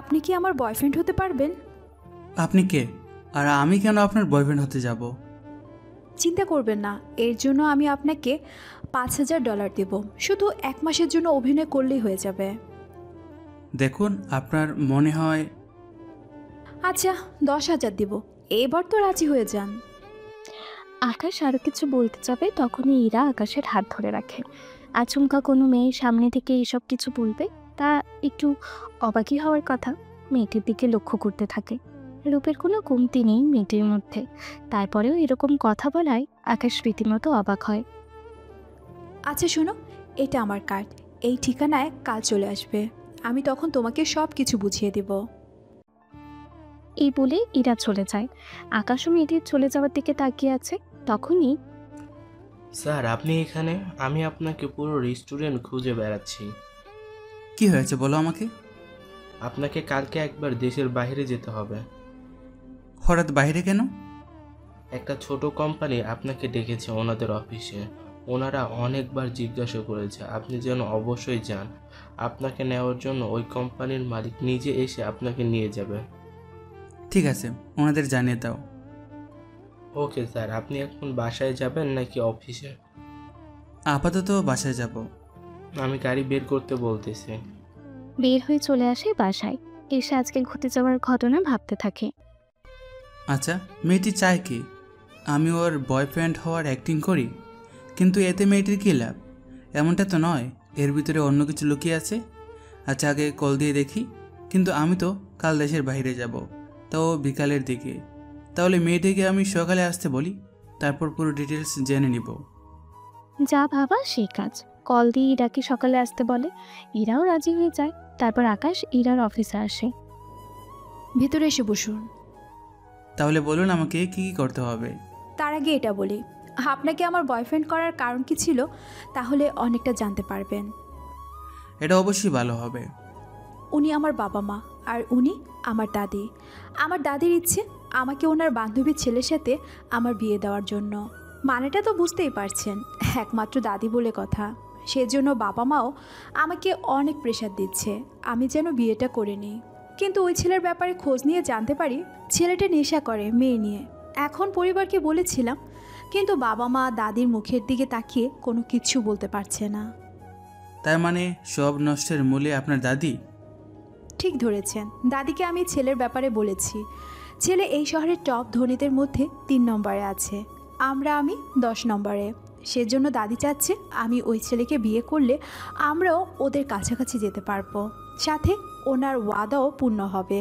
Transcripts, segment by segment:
আপনি কি আমার বয়ফ্রেন্ড হতে পারবেন? আপনি কে? আর আমি কেন আপনার বয়ফ্রেন্ড হতে যাব? চিন্তা করবেন না, এর জন্য আমি আপনাকে $5,000 দেব। শুধু 1 মাসের জন্য অভিনয় করলেই হয়ে যাবে। দেখুন, আপনার মনে হয়। আচ্ছা, 10,000 দিব। এবার তো রাজি হয়ে যান। আকাশ আরো কিছু বলতে যাবে, তখনই ইরা আকাশের হাত ধরে রাখে। আচমকা কোনো মেয়ে সামনে থেকে এসব কিছু বলবে, তা একটু অবাকই হওয়ার কথা। মেয়েটির দিকে লক্ষ্য করতে থাকে। রূপের কোনো কমতি নেই মেয়েটির মধ্যে, তারপরেও এরকম কথা বলায় আকাশ রীতিমতো অবাক হয়। আচ্ছা শোনো, এটা আমার কার্ড। এই ঠিকানায় কাল চলে আসবে। আমি তখন তোমাকে সব কিছু বুঝিয়ে দেব। এই বলে ইরা চলে যায়। আকাশও মেয়েটির চলে যাওয়ার দিকে তাকিয়ে আছে। তখনই স্যার, আপনি এখানে? আমি আপনাকে পুরো রেস্টুরেন্ট খুঁজে বেড়াচ্ছি। কি হয়েছে বলো আমাকে। আপনাকে কালকে একবার দেশের বাইরে যেতে হবে। হঠাৎ বাইরে কেন? একটা ছোট কোম্পানি আপনাকে ডেকেছে ওনাদের অফিসে। ওনারা অনেকবার জিজ্ঞাসা করেছে আপনি যেন অবশ্যই যান। আপনাকে নেওয়ার জন্য ওই কোম্পানির মালিক নিজে এসে আপনাকে নিয়ে যাবে। ঠিক আছে, ওনাদের জানিয়ে দাও। ওকে স্যার, আপনি এখন বাসায় যাবেন নাকি অফিসে? আপাতত বাসায় যাব। আমি গাড়ি বের করতে বলতেছি। বের হয়ে চলে আসে বাসায়। এসে আজকে ঘটে যাওয়ার ঘটনা ভাবতে থাকে। আচ্ছা, মেয়েটি চায় কি? আমি ওর বয়ফ্রেন্ড হওয়ার অ্যাক্টিং করি, কিন্তু এতে মেয়েটির কী লাভ? এমনটা তো নয়, এর ভিতরে অন্য কিছু লুকিয়ে আছে। আচ্ছা, আগে কল দিয়ে দেখি। কিন্তু আমি তো কাল দেশের বাইরে যাব, তাও বিকালের দিকে। তাহলে মেয়েটিকে আমি সকালে আসতে বলি, তারপর পুরো ডিটেলস জেনে নিব। যা ভাবা সেই কাজ। কল দিয়ে ইরাকে সকালে আসতে বলে। ইরাও রাজি হয়ে যায়। তারপর আকাশ ইরার অফিসে আসে। ভেতরে এসে বসুন। তাহলে বলুন আমাকে কী কী করতে হবে। তার আগে এটা বলি, আপনাকে আমার বয়ফ্রেন্ড করার কারণ কি ছিল, তাহলে অনেকটা জানতে পারবেন। এটা অবশ্যই ভালো হবে। উনি আমার বাবা মা, আর উনি আমার দাদি। আমার দাদির ইচ্ছে আমাকে ওনার বান্ধবীর ছেলের সাথে আমার বিয়ে দেওয়ার জন্য। মানেটা তো বুঝতেই পারছেন, একমাত্র দাদি বলে কথা। সেজন্য বাবা মাও আমাকে অনেক প্রেশার দিচ্ছে আমি যেন বিয়েটা করে নিই। কিন্তু ওই ছেলের ব্যাপারে খোঁজ নিয়ে জানতে পারি ছেলেটা নেশা করে মেয়ে নিয়ে। এখন পরিবারকে বলেছিলাম, কিন্তু বাবা মা দাদির মুখের দিকে তাকিয়ে কোনো কিছু বলতে পারছে না। তার মানে সব নষ্টের মূলে আপনার দাদি? ঠিক ধরেছেন, দাদিকে আমি ছেলের ব্যাপারে বলেছি। ছেলে এই শহরের টপ ধনীদের মধ্যে 3 নম্বরে আছে, আমি 10 নম্বরে। সেজন্য দাদি চাচ্ছে আমি ওই ছেলেকে বিয়ে করলে আমরাও ওদের কাছাকাছি যেতে পারবো, সাথে ওনার ওয়াদাও পূর্ণ হবে।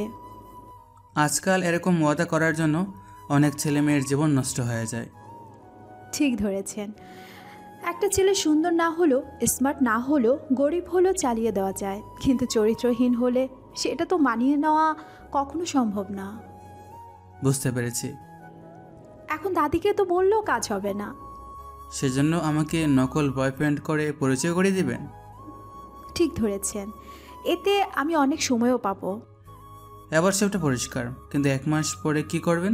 আজকাল এরকম ওয়াদা করার জন্য অনেক ছেলে মেয়ের জীবন নষ্ট হয়ে যায়। ঠিক ধরেছেন, একটা ছেলে সুন্দর না হলেও, স্মার্ট না হলেও, গরিব হলেও চালিয়ে দেওয়া যায়, কিন্তু চরিত্রহীন হলে সেটা তো মানিয়ে নেওয়া কখনো সম্ভব না। বুঝতে পেরেছি। এখন দাদিকে তো বললেও কাজ হবে না। সেজন্য আমাকে নকল বয়ফ্রেন্ড করে পরিচয় করে দিবেন? ঠিক ধরেছেন, এতে আমি অনেক সময়ও পাবো। এবার সেটা পরিষ্কার, কিন্তু 1 মাস পরে কি করবেন?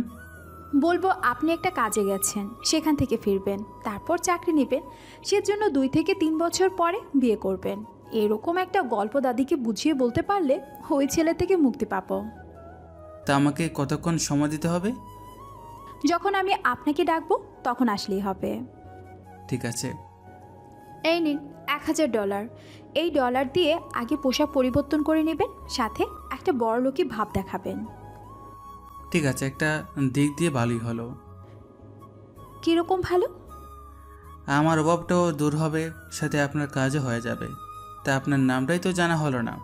বলবো আপনি একটা কাজে গেছেন, সেখান থেকে ফিরবেন, তারপর চাকরি নেবেন, সেজন্য 2 থেকে 3 বছর পরে বিয়ে করবেন। এরকম একটা গল্প দাদিকে বুঝিয়ে বলতে পারলে ওই ছেলে থেকে মুক্তি পাবো। তা আমাকে কতক্ষণ সময় দিতে হবে? যখন আমি আপনাকে ডাকবো তখন আসলেই হবে। ঠিক আছে। এই নিন $1,000। এই ডলার দিয়ে আগে পোশাক পরিবর্তন করে নেবেন, সাথে একটা বড়লোকি ভাব দেখাবেন। ঠিক আছে, একটা দিক দিয়ে ভালোই হলো। কীরকম ভালো? আমার অভাবটাও দূর হবে, সাথে আপনার কাজও হয়ে যাবে। তা আপনার নামটাই তো জানা হলো না।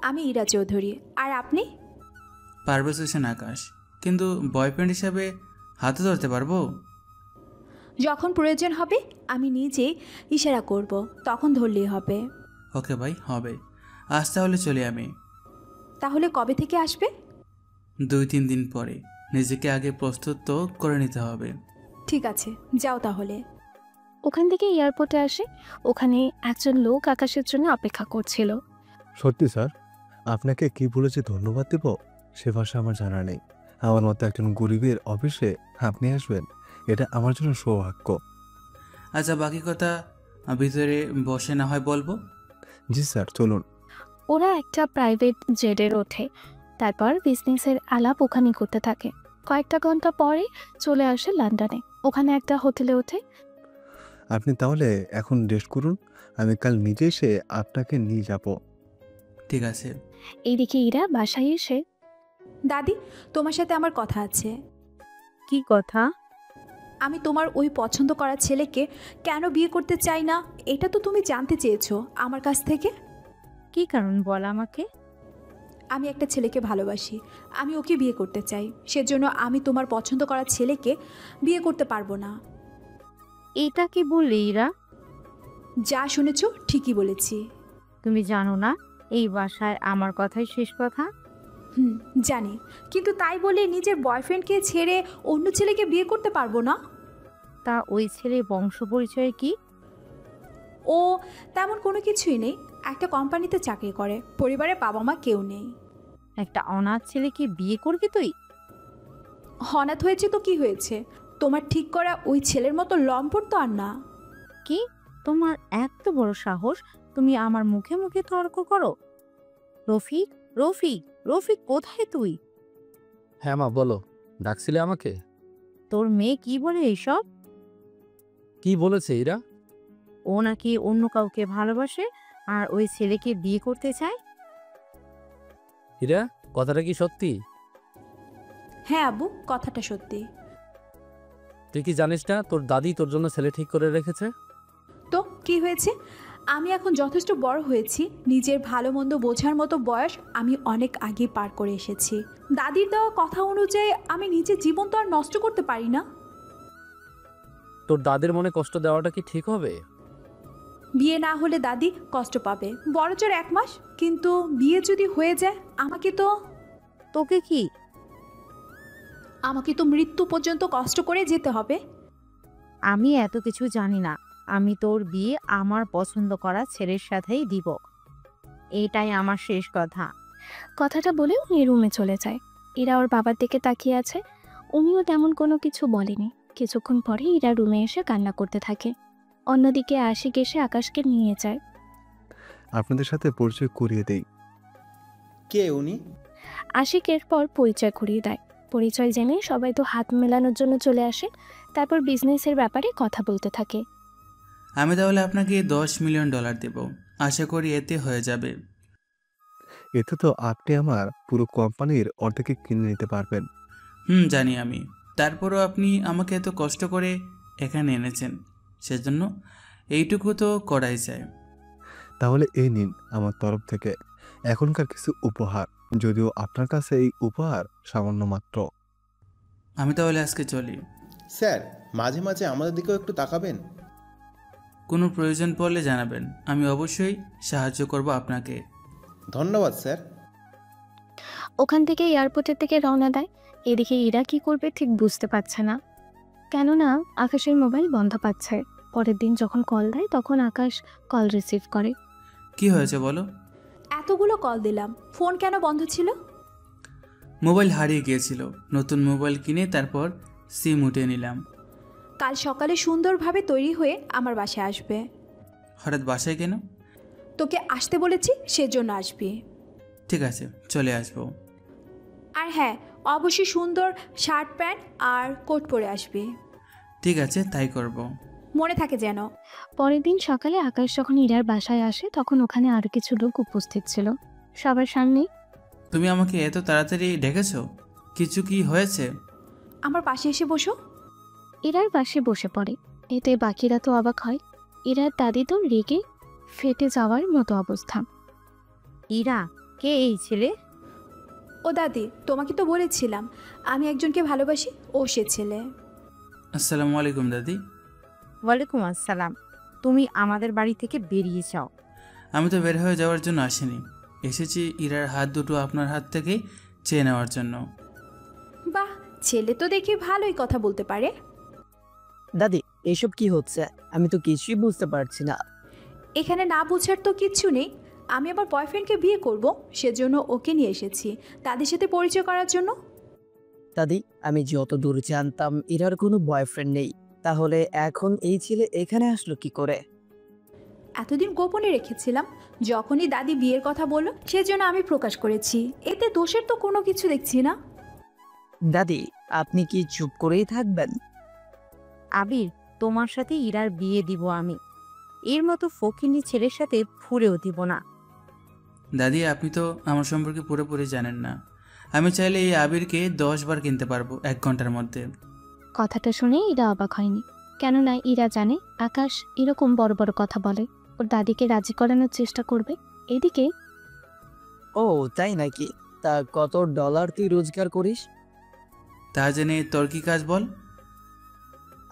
আমি ইরা চৌধুরী। আর আপনি? পারভেজ হোসেন আকাশ। কিন্তু বয়ফ্রেন্ড হিসাবে হাতে ধরতে পারবো? যখন প্রয়োজন হবে আমি নিজেই ইশারা করব, তখন ধরলেই হবে। ওকে ভাই, হবে। আজ তাহলে চলি আমি। তাহলে কবে থেকে আসবে? 2-3 দিন পরে। নিজেকে আগে প্রস্তুত তো করে নিতে হবে। ঠিক আছে, যাও তাহলে। ওখান থেকে এয়ারপোর্টে আসে। ওখানে একজন লোক আকাশের জন্য অপেক্ষা করছিল। সত্যি স্যার, আপনাকে কি বলেছে ধন্যবাদ দেব সে ভাষা আমার জানা নেই। আমার মতো একজন গরিবের অফিসে আপনি আসবেন, এটা আমার জন্য সৌভাগ্য। আচ্ছা, বাকি কথা ভিতরে বসে না হয় বলবো। জি স্যার, চলুন। ওরা একটা প্রাইভেট জেডের ওঠে, তারপর বিজনেসের আলাপ ওখানে করতে থাকে। কয়েকটা ঘন্টা পরে চলে আসে লন্ডনে। ওখানে একটা হোটেলে ওঠে। আপনি তাহলে এখন রেস্ট করুন, আমি কাল নিজে এসে আপনাকে নিয়ে যাব। ঠিক আছে। এইদিকে ইরা বাসায় এসে, দাদি, তোমার সাথে আমার কথা আছে। কি কথা? আমি তোমার ওই পছন্দ করা ছেলেকে কেন বিয়ে করতে চাই না, এটা তো তুমি জানতে চেয়েছো আমার কাছ থেকে। কি কারণ বল আমাকে। আমি একটা ছেলেকে ভালোবাসি, আমি ওকে বিয়ে করতে চাই, সেজন্য আমি তোমার পছন্দ করা ছেলেকে বিয়ে করতে পারবো না। এটা কি বললি ইরা? যা শুনেছো ঠিকই বলেছি। তুমি জানো না এই বাসায় আমার কথাই শেষ কথা? হুম, জানি, কিন্তু তাই বলে নিজের বয়ফ্রেন্ডকে ছেড়ে অন্য ছেলেকে বিয়ে করতে পারবো না। তা ওই ছেলে বংশ পরিচয় কি? ও তেমন কোনো কিছুই নেই, একটা কোম্পানিতে চাকরি করে, পরিবারে বাবা মা কেউ নেই। একটা অনাথ ছেলেকে বিয়ে করবি তুই? অনাথ হয়েছে তো কি হয়েছে, তোমার ঠিক করা ওই ছেলের মতো লম্পট তো আর না। কি, তোমার এত বড় সাহস, তুমি আমার মুখে মুখে তর্ক করো? রফিক, রফিক, রফিক কোথায় তুই? হ্যাঁ মা, বলো, ডাকছিলে আমাকে? তোর মেয়ে কি বলে এইসব? কি বলেছে এরা? ও নাকি অন্য কাউকে ভালোবাসে আর ওই ছেলেকে বিয়ে করতে চায়। হীরা, কথাটা কি সত্যি? হ্যাঁ আব্বু, কথাটা সত্যি। তুই কি জানিস না তোর দাদি তোর জন্য ছেলে ঠিক করে রেখেছে? তো কি হয়েছে, আমি এখন যথেষ্ট বড় হয়েছি, নিজের ভালো মন্দ বোঝার মতো বয়স আমি অনেক আগে পার করে এসেছি। দাদির দেওয়া কথা অনুযায়ী আমি নিজের জীবন তো আর নষ্ট করতে পারি না। তোর দাদির মনে কষ্ট দেওয়াটা কি ঠিক হবে? বিয়ে না হলে দাদি কষ্ট পাবে, বড়জোর 1 মাস, কিন্তু বিয়ে যদি হয়ে যায় তোকে কি? আমাকে তো মৃত্যু পর্যন্ত কষ্ট করে যেতে হবে। আমি এত কিছু জানি না। আমি তোর বিয়ে আমার পছন্দ করা ছেলের সাথেই দিব, এটাই আমার শেষ কথা। কথাটা বলে উনি রুমে চলে যায়। ইরা ওর বাবার দিকে তাকিয়ে আছে। উনিও তেমন কোনো কিছু বলেনি। কিছুক্ষণ পরে ইরা রুমে এসে কান্না করতে থাকে। অন্যদিকে আশিক এসে আকাশকে নিয়ে যায়। আপনাদের সাথে পরিচয় করিয়ে দেই। কে উনি? আশিক এরপর পরিচয় করিয়ে দেয়। পরিচয় জেনে সবাই তো হাত মেলানোর জন্য চলে আসে। তারপর বিজনেসের ব্যাপারে কথা বলতে থাকে। আমি তাহলে আপনাকে $10 মিলিয়ন দেব, আশা করি এতে হয়ে যাবে। এতে তো আপনি আমার পুরো কোম্পানির অর্ধেকে কিনে নিতে পারবেন। জানি আমি, তারপরও আপনি আমাকে এত কষ্ট করে এখানে এনেছেন, সেজন্য এইটুকু তো করাই যায়। তাহলে এই নিন আমার তরফ থেকে এখনকার কিছু উপহার, যদিও আপনার কাছে এই উপহার সামান্য মাত্র। আমি তাহলে আজকে চলি। স্যার, মাঝে মাঝে আমাদের দিকেও একটু তাকাবেন। কোনো প্রয়োজন পড়লে জানাবেন, আমি অবশ্যই সাহায্য করব আপনাকে। ধন্যবাদ স্যার। ওখান থেকে এয়ারপোর্টের দিকে রওনা দেয়। এদিকে ইরা কি করবে ঠিক বুঝতে পারছে না, কেননা আকাশের মোবাইল বন্ধ পাচ্ছে। পরের দিন যখন কল দেয় তখন আকাশ কল রিসিভ করে। কি হয়েছে বলো? এতগুলো কল দিলাম, ফোন কেন বন্ধ ছিল? মোবাইল হারিয়ে গিয়েছিল, নতুন মোবাইল কিনে তারপর সিম উঠিয়ে নিলাম। কাল সকালে সুন্দরভাবে তৈরি হয়ে আমার বাসায় আসবে। হঠাৎ বাসায় কেন? তোকে আসতে বলেছি, সেজন্য আসবি। ঠিক আছে, চলে আসবো। আর হ্যাঁ, অবশ্যই সুন্দর শার্ট প্যান্ট আর কোট পরে আসবি। ঠিক আছে, তাই করব। মনে থাকে যেন। পরের দিন সকালে আকাশ যখন ইরার বাসায় আসে তখন ওখানে আরো কিছু লোক উপস্থিত ছিল সবার সামনে। তুমি আমাকে এত তাড়াতাড়ি ডেকেছো, কিছু কি হয়েছে? আমার পাশে এসে বসো। ইরার পাশে বসে পড়ে। এতে বাকিরা তো অবাক হয়। ইরার দাদি তো রেগে ফেটে যাওয়ার মতো অবস্থা। ইরা, কে এই ছেলে? ও দাদি, তোমাকে তো বলেছিলাম আমি একজনকে ভালোবাসি, ও সে ছেলে। আসসালামু আলাইকুম দাদি। ওয়ালাইকুম আসসালাম। তুমি আমাদের বাড়ি থেকে বেরিয়ে যাও। আমি তো বের হয়ে যাওয়ার জন্য আসিনি, এসেছি ইরার হাত দুটো আপনার হাত থেকে চেয়ে নেওয়ার জন্য। বাহ, ছেলে তো দেখি ভালোই কথা বলতে পারে। দাদি, এসব কি হচ্ছে? আমি তো কিছুই বুঝতে পারছি না। এখানে না বোঝার তো কিচ্ছু নেই, আমি আমার বয়ফ্রেন্ডকে বিয়ে করব, সেজন্য ওকে নিয়ে এসেছি তাদের সাথে পরিচয় করার জন্য। দাদি, আমি যত দূর জানতাম ইরার কোনো বয়ফ্রেন্ড নেই, তাহলে এখন এই ছেলে এখানে আসলো কি করে? এতদিন গোপনে রেখেছিলাম। যখনই দাদি বিয়ের কথা বলল সেজন্য আমি প্রকাশ করেছি। এতে দোষের তো কোনো কিছু দেখছি না। দাদি, আপনি কি চুপ করেই থাকবেন? আবির, তোমার সাথে ইরার বিয়ে দিব আমি। এর মতো ফকিন্নি ছেলের সাথে ফুরেও দিব না। দাদি, আপনি তো আমার সম্পর্কে পুরোপুরি জানেন না। আমি চাইলে এই আবিরকে 10 বার কিনতে পারবো 1 ঘন্টার মধ্যে। কথাটা শুনে ইরা অবাক হয়নি, কেননা ইরা জানে আকাশ এরকম বড় বড় কথা বলে, ওর দাদিকে রাজি করানোর চেষ্টা করবে। এদিকে ও তাই নাকি? তা কত ডলার তুই রোজগার করিস? তা জেনে তোর কি কাজ বল?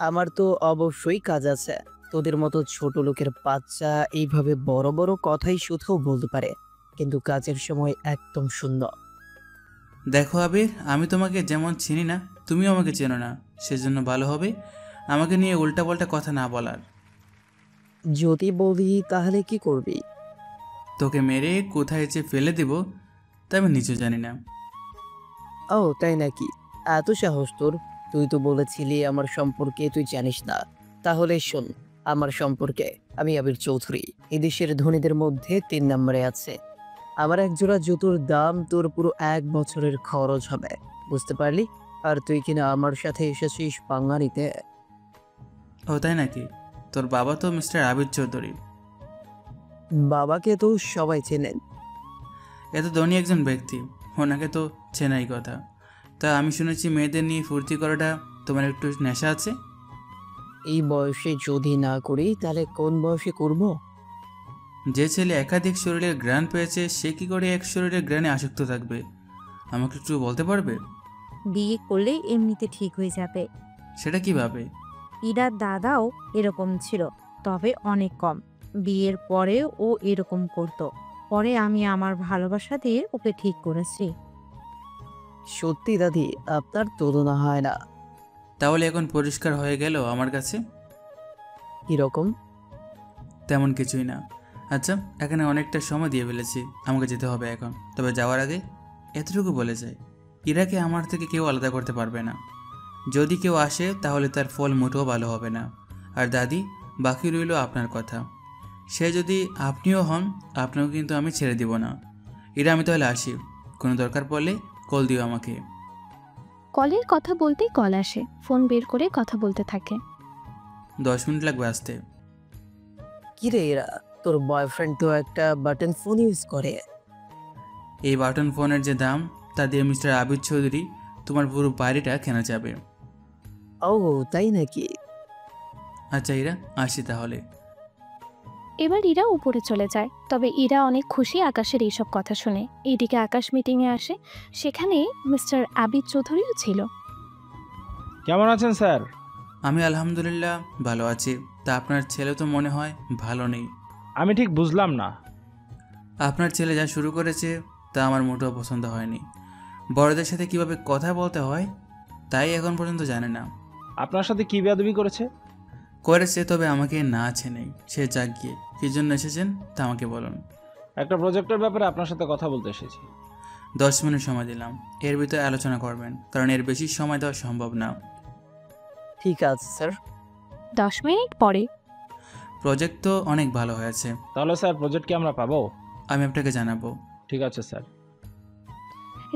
আমার তো অবশ্যই কাজ আছে। তোদের মতো ছোট লোকের বাচ্চা এইভাবে বড় বড় কথাই শুধুও বলতে পারে, কিন্তু কাজের সময় একদম শূন্য। দেখো আবির, আমি তোমাকে যেমন চিনি না তুমিও আমাকে চেনো না, সেজন্য ভালো হবে আমাকে নিয়ে উল্টাপাল্টা কথা না বলার। যদি বলি তাহলে কি করবি? তোকে মেরে কোথায় যে ফেলে দেব তা আমি নিজেও জানি না। ও তাই নাকি? এত সাহস তোর? তুই তো বলেছিলি আমার সম্পর্কে তুই জানিস না। তাহলে শোন, আমার সম্পর্কে। আমি আবির চৌধুরী, এদেশের ধনীদের মধ্যে 3 নম্বরে আছে। আমার এক জোড়া জুতোর দাম তোর পুরো 1 বছরের খরচ হবে, বুঝতে পারলি? আর তুই কিনা আমার সাথে এসেছিস পাঙ্গা নিতে। ও তাই নাকি? তোর বাবা তো মিস্টার আবির চৌধুরী। বাবাকে তো সবাই চেনেন। এত ধনী একজন ব্যক্তি, ওনাকে তো চেনাই কথা। তা আমি শুনেছি মেয়েদের নিয়ে ফুর্তি করাটা তোমার একটু নেশা আছে। এই বয়সে যদি না করি তাহলে কোন বয়সে করব? যে ছেলে একাধিক শরীরের ঘ্রাণ পেয়েছে সে কি করে এক শরীরের ঘ্রাণে আসক্ত থাকবে? আমাকে একটু বলতে পারবে? বিয়ে করলে এমনিতে ঠিক হয়ে যাবে। সেটা কিভাবে? ইরার দাদাও এরকম ছিল, তবে অনেক কম। বিয়ের পরে ও এরকম করত। পরে আমি আমার ভালোবাসা দিয়ে ওকে ঠিক করেছি। সত্যি দাদি, আপনার তুলনা হয় না। তাহলে এখন পরিষ্কার হয়ে গেল আমার কাছে। কিরকম? তেমন কিছুই না। আচ্ছা, এখানে অনেকটা সময় দিয়ে ফেলেছি, আমাকে যেতে হবে এখন। তবে যাওয়ার আগে এতটুকু বলে যাই, ইরাকে আমার থেকে কেউ আলাদা করতে পারবে না। যদি কেউ আসে তাহলে তার ফল মোটেও ভালো হবে না। আর দাদি, বাকি রইল আপনার কথা। সে যদি আপনিও হন, আপনাকেও কিন্তু আমি ছেড়ে দিব না। ইরা, আমি তাহলে আসি। কোনো দরকার পড়লে কল দিও আমাকে। কলের কথা বলতেই কল আসে, ফোন বের করে কথা বলতে থাকে। 10 মিনিট লাগবে আসতে। কিরে এরা, তোর বয়ফ্রেন্ড তো একটা বাটন ফোন ইউজ করে। এই বাটন ফোনের যে দাম তা দিয়ে মিস্টার আবির চৌধুরী তোমার পুরো বাড়িটা কেনা যাবে। ও তাই নাকি? আচ্ছা ইরা, আসি তাহলে। এবার ইরা উপরে চলে যায়, তবে ইরা অনেক খুশি আকাশের এইসব কথা শুনে। এদিকে আকাশ মিটিংয়ে আসে, সেখানে মিস্টার আবির চৌধুরীও ছিল। কেমন আছেন স্যার? আমি আলহামদুলিল্লাহ ভালো আছি। তা আপনার ছেলে তো মনে হয় ভালো নেই। আমি ঠিক বুঝলাম না। আপনার ছেলে যা শুরু করেছে তা আমার মোটেও পছন্দ হয়নি। বড়দের সাথে কিভাবে কথা বলতে হয় তাই এখন পর্যন্ত জানে না। আপনার সাথে কি বেয়াদবি করেছে? করেছে, তবে আমাকে না নেই। সে যাক গিয়ে, কী জন্য এসেছেন তা আমাকে বলুন। একটা প্রজেক্টের ব্যাপারে আপনার সাথে কথা বলতে এসেছি। 10 মিনিট সময় দিলাম, এর ভিতরে আলোচনা করবেন, কারণ এর বেশি সময় দেওয়া সম্ভব না। ঠিক আছে স্যার। 10 মিনিট পরে প্রজেক্ট তো অনেক ভালো হয়েছে। তাহলে স্যার প্রজেক্ট কি আমরা পাবো? আমি আপনাকে জানাবো। ঠিক আছে স্যার।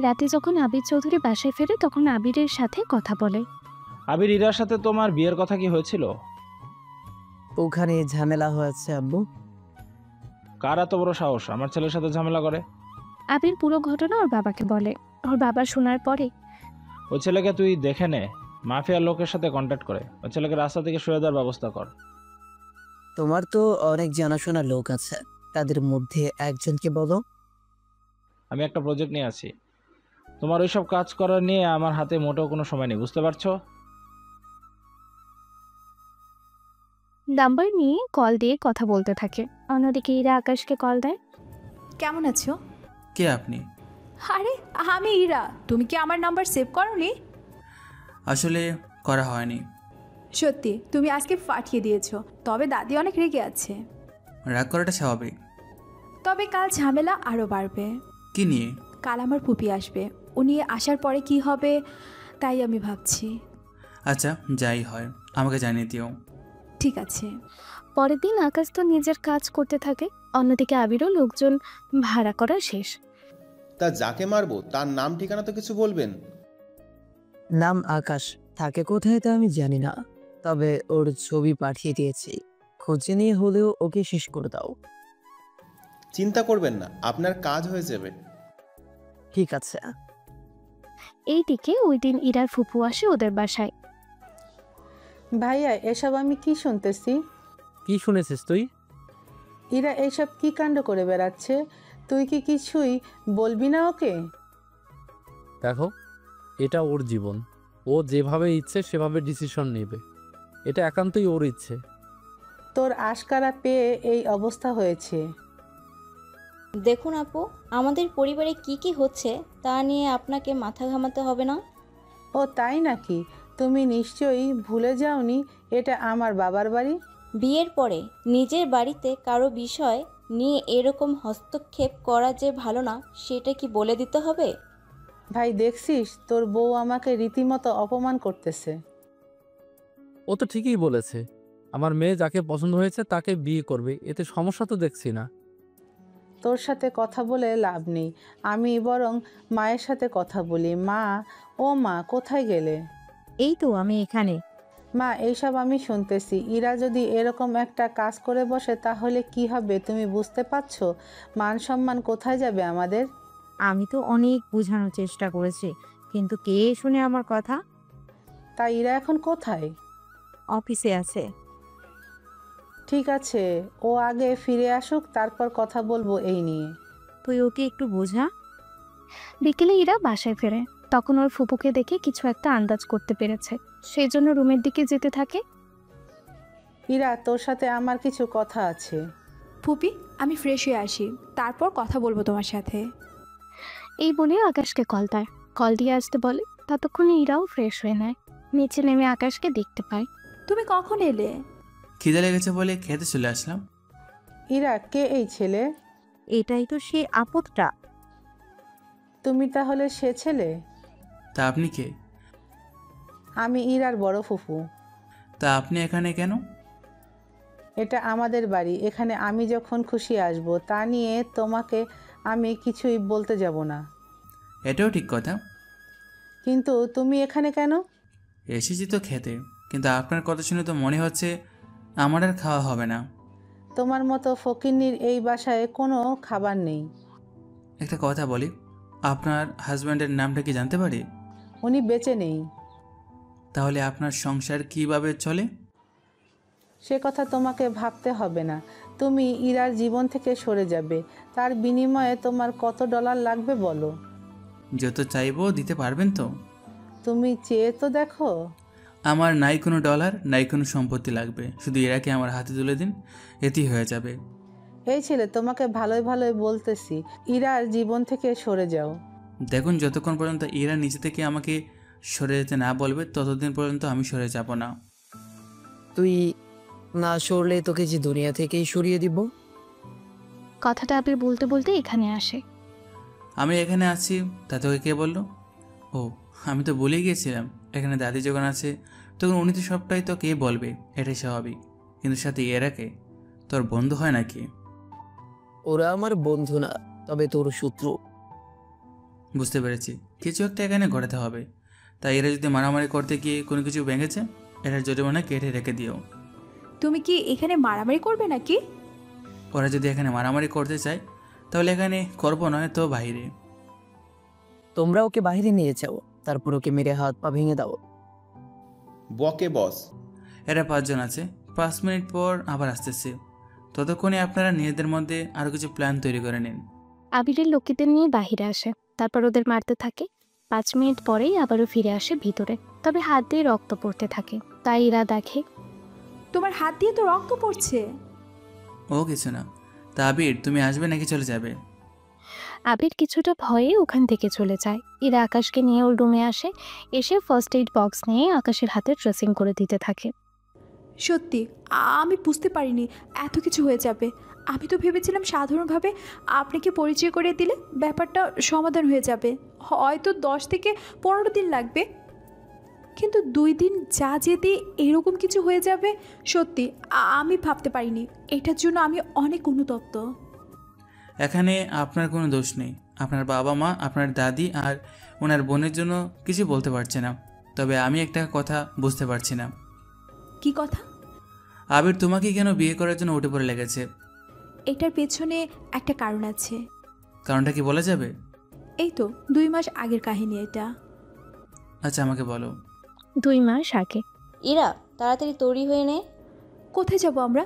রাতে যখন আবির চৌধুরী বাসায় ফেরে তখন আবিরের সাথে কথা বলে। আবির, ইরার সাথে তোমার বিয়ের কথা কি হয়েছিল? ওখানে ঝামেলা হয়েছে আব্বু। কার এত বড় সাহস আমার ছেলের সাথে ঝামেলা করে? আবির পুরো ঘটনা ওর বাবাকে বলে। ওর বাবা শোনার পরে, ওই ছেলেকে তুই দেখে নে, মাফিয়ার লোকের সাথে কন্ট্যাক্ট করে ওই ছেলেকে রাস্তা থেকে সরিয়ে দেওয়ার ব্যবস্থা কর। তোমার তো অনেক জানাশোনা লোক আছে, তাদের মধ্যে একজনকে বলো। আমি একটা প্রজেক্ট নিয়ে আছি, তোমার ওইসব কাজ করার নিয়ে আমার হাতে মোটেও কোনো সময় নেই, বুঝতে পারছো? নাম্বার নিয়ে কল দিয়ে কথা বলতে থাকে। অন্যদিকে ইরা আকাশকে কল দেয়। কেমন আছো? কে আপনি? আরে আমি ইরা। তুমি কি আমার নাম্বার সেভ করোনি? আসলে করা হয়নি। সত্যি তুমি আজকে পাঠিয়ে দিয়েছো, তবে দাদি অনেক রেগে আছে। রাগ করাটা স্বাভাবিক। তবে কাল ঝামেলা আরও বাড়বে। কি নিয়ে? কাল আমার ফুপি আসবে, উনি আসার পরে কি হবে তাই আমি ভাবছি। আচ্ছা, যাই হয় আমাকে জানিয়ে দিও। ঠিক আছে। পরের দিন আকাশ তো নিজের কাজ করতে থাকে, অন্যদিকে আবিরও লোকজন ভাড়া করা শেষ। তা যাকে মারবো তার নাম ঠিকানা তো কিছু বলবেন। নাম আকাশ, থাকে কোথায় তা আমি জানি না, তবে ওর ছবি পাঠিয়ে দিয়েছি, খুঁজে নিয়ে হলেও ওকে শেষ করে দাও। চিন্তা করবেন না, আপনার কাজ হয়ে যাবে। ঠিক আছে। এইদিকে ওই দিন ইরার ফুপু আসে ওদের বাসায়। ভাইয়া, এসব আমি কি শুনতেছি? কি শুনেছিস তুই? ইরা এইসব কি কাণ্ড করে বেড়াচ্ছে? তুই কি কিছুই বলবি না ওকে? দেখো, এটা ওর জীবন, ও যেভাবে ইচ্ছে সেভাবে ডিসিশন নেবে, এটা একান্তই ওর ইচ্ছে। তোর আশকারা পেয়ে এই অবস্থা হয়েছে। দেখুন আপু, আমাদের পরিবারে কি কি হচ্ছে তা নিয়ে আপনাকে মাথা ঘামাতে হবে না। ও তাই নাকি? তুমি নিশ্চয়ই ভুলে যাওনি এটা আমার বাবার বাড়ি। বিয়ের পরে নিজের বাড়িতে কারো বিষয় নিয়ে এরকম হস্তক্ষেপ করা যে ভালো না, সেটা কি বলে দিতে হবে? ভাই দেখছিস, তোর বউ আমাকে রীতিমতো অপমান করতেছে। ও তো ঠিকই বলেছে, আমার মেয়ে যাকে পছন্দ হয়েছে তাকে বিয়ে করবে, এতে সমস্যা তো দেখছি না। তোর সাথে কথা বলে লাভ নেই, আমি বরং মায়ের সাথে কথা বলি। মা, ও মা, কোথায় গেলে? এই তো আমি এখানে। মা, এইসব আমি শুনতেছি। ইরা যদি এরকম একটা কাজ করে বসে তাহলে কি হবে তুমি বুঝতে পারছো? মান সম্মান কোথায় যাবে আমাদের? আমি তো অনেক বোঝানোর চেষ্টা করেছি, কিন্তু কে শুনে আমার কথা? তাই ইরা এখন কোথায়? অফিসে আছে। ঠিক আছে, ও আগে ফিরে আসুক, তারপর কথা বলবো এই নিয়ে। তুই ওকে একটু বোঝা। বিকেলে ইরা বাসায় ফেরে, তখন ওর ফুপুকে দেখে কিছু একটা আন্দাজ করতে পেরেছে, সেই জন্য রুমের দিকে যেতে থাকে। ইরা, তোর সাথে আমার কিছু কথা আছে। ফুপি, আমি ফ্রেশ হয়ে আসি, তারপর কথা বলবো তোমার সাথে। এই বলে আকাশকে কল দিয়ে আসতে বলে। ততক্ষণে ইরাও ফ্রেশ হয়ে নেয়, নিচে নেমে আকাশকে দেখতে পায়। তুমি কখন এলে? খিদে লেগেছে বলে খেতে চলে আসলাম। ইরা, কে এই ছেলে? এটাই তো সেই আপদটা। তুমি তাহলে সে ছেলে? তা আপনি কে? আমি ইরার বড় ফুফু। তা আপনি এখানে কেন? এটা আমাদের বাড়ি, এখানে আমি যখন খুশি আসব, তা নিয়ে তোমাকে আমি কিছুই বলতে যাব না। এটাও ঠিক কথা। কিন্তু তুমি এখানে কেন? এসেছি তো খেতে, কিন্তু আপনার কথা শুনে তো মনে হচ্ছে আমার আর খাওয়া হবে না। তোমার মতো ফকিন্নির এই বাসায় কোনো খাবার নেই। একটা কথা বলি, আপনার হাজব্যান্ডের নামটা কি জানতে পারি? উনি বেঁচে নেই। তাহলে আপনার সংসার কিভাবে চলে? সে কথা তোমাকে ভাবতে হবে না। তুমি ইরার জীবন থেকে সরে যাবে, তার বিনিময়ে তোমার কত ডলার লাগবে বলো? যত চাইবো দিতে পারবেন তো? তুমি চেয়ে তো দেখো। আমার নাই কোনো ডলার, নাই কোনো সম্পত্তি লাগবে, শুধু এরাকে আমার হাতে তুলে দিন, এতেই হয়ে যাবে। এই ছেলে, তোমাকে ভালোই ভালোই বলতেছি, ইরার জীবন থেকে সরে যাও। দেখুন, যতক্ষণ পর্যন্ত এরা নিজে থেকে আমাকে সরে যেতে না বলবে ততদিন পর্যন্ত আমি সরে যাব না। তুই না সরলে তোকে যে দুনিয়া থেকেই সরিয়ে দিব। কথাটা আবির বলতে বলতে এখানে আসে। আমি এখানে আছি তা তোকে কে বললো? ও, আমি তো ভুলে গিয়েছিলাম, এখানে দাদি যখন আছে তখন উনি তো সবটাই তো কে বলবে, এটাই স্বাভাবিক। কিন্তু সাথে এরাকে তোর বন্ধু হয় নাকি? ওরা আমার বন্ধু না, তবে তোর শত্রু। বুঝতে পেরেছি, কিছু একটা এখানে ঘটাতে হবে। তাই এরা যদি মারামারি করতে গিয়ে কোনো কিছু ভেঙেছে, এটার জরিমানা কেটে রেখে দিও। তুমি কি এখানে মারামারি করবে নাকি? ওরা যদি এখানে মারামারি করতে চায় তাহলে এখানে করবো, নয় তো বাইরে। তোমরা ওকে বাইরে নিয়ে যাও, তারপর ওকে মেরে হাত পা ভেঙে দাও। বকে বস। এরা 5 জন আছে, 5 মিনিট পর আবার আসতেছে। ততক্ষণে আপনারা নিজেদের মধ্যে আরও কিছু প্ল্যান তৈরি করে নিন। আবিরের লোকেদের নিয়ে বাহিরে আসে, তারপর ওদের মারতে থাকে। 5 মিনিট পরেই আবারও ফিরে আসে ভিতরে, তবে হাত দিয়ে রক্ত পড়তে থাকে। তাই ইরা দেখে তোমার হাত দিয়ে তো রক্ত পড়ছে। ও কিছু না। তা আবির, তুমি আসবে নাকি চলে যাবে? আবির কিছুটা ভয়ে ওখান থেকে চলে যায়। ইরা আকাশকে নিয়ে ওর রুমে আসে, এসে ফার্স্ট এইড বক্স নিয়ে আকাশের হাতে ড্রেসিং করে দিতে থাকে। সত্যি আমি বুঝতে পারিনি এত কিছু হয়ে যাবে। আমি তো ভেবেছিলাম সাধারণভাবে আপনাকে পরিচয় করে দিলে ব্যাপারটা সমাধান হয়ে যাবে, হয়তো 10 থেকে 15 দিন লাগবে। কিন্তু 2 দিন যা যেতে এরকম কিছু হয়ে যাবে, সত্যি আমি ভাবতে পারিনি। এটার জন্য আমি অনেক অনুতপ্ত। এখানে আপনার কোনো দোষ নেই। আপনার বাবা মা, আপনার দাদি আর ওনার বোনের জন্য কিছু বলতে পারছে না। তবে আমি একটা কথা বুঝতে পারছি না। কি কথা? আবির তোমাকে কেন বিয়ে করার জন্য উঠে পড়ে লেগেছে? এটার পেছনে একটা কারণ আছে। কারণটা কি বলা যাবে? এই তো 2 মাস আগের কাহিনী এটা। আচ্ছা, আমাকে বলো। 2 মাস আগে। ইরা, তাড়াতাড়ি তৈরি হয়ে নে। কোথায় যাব আমরা?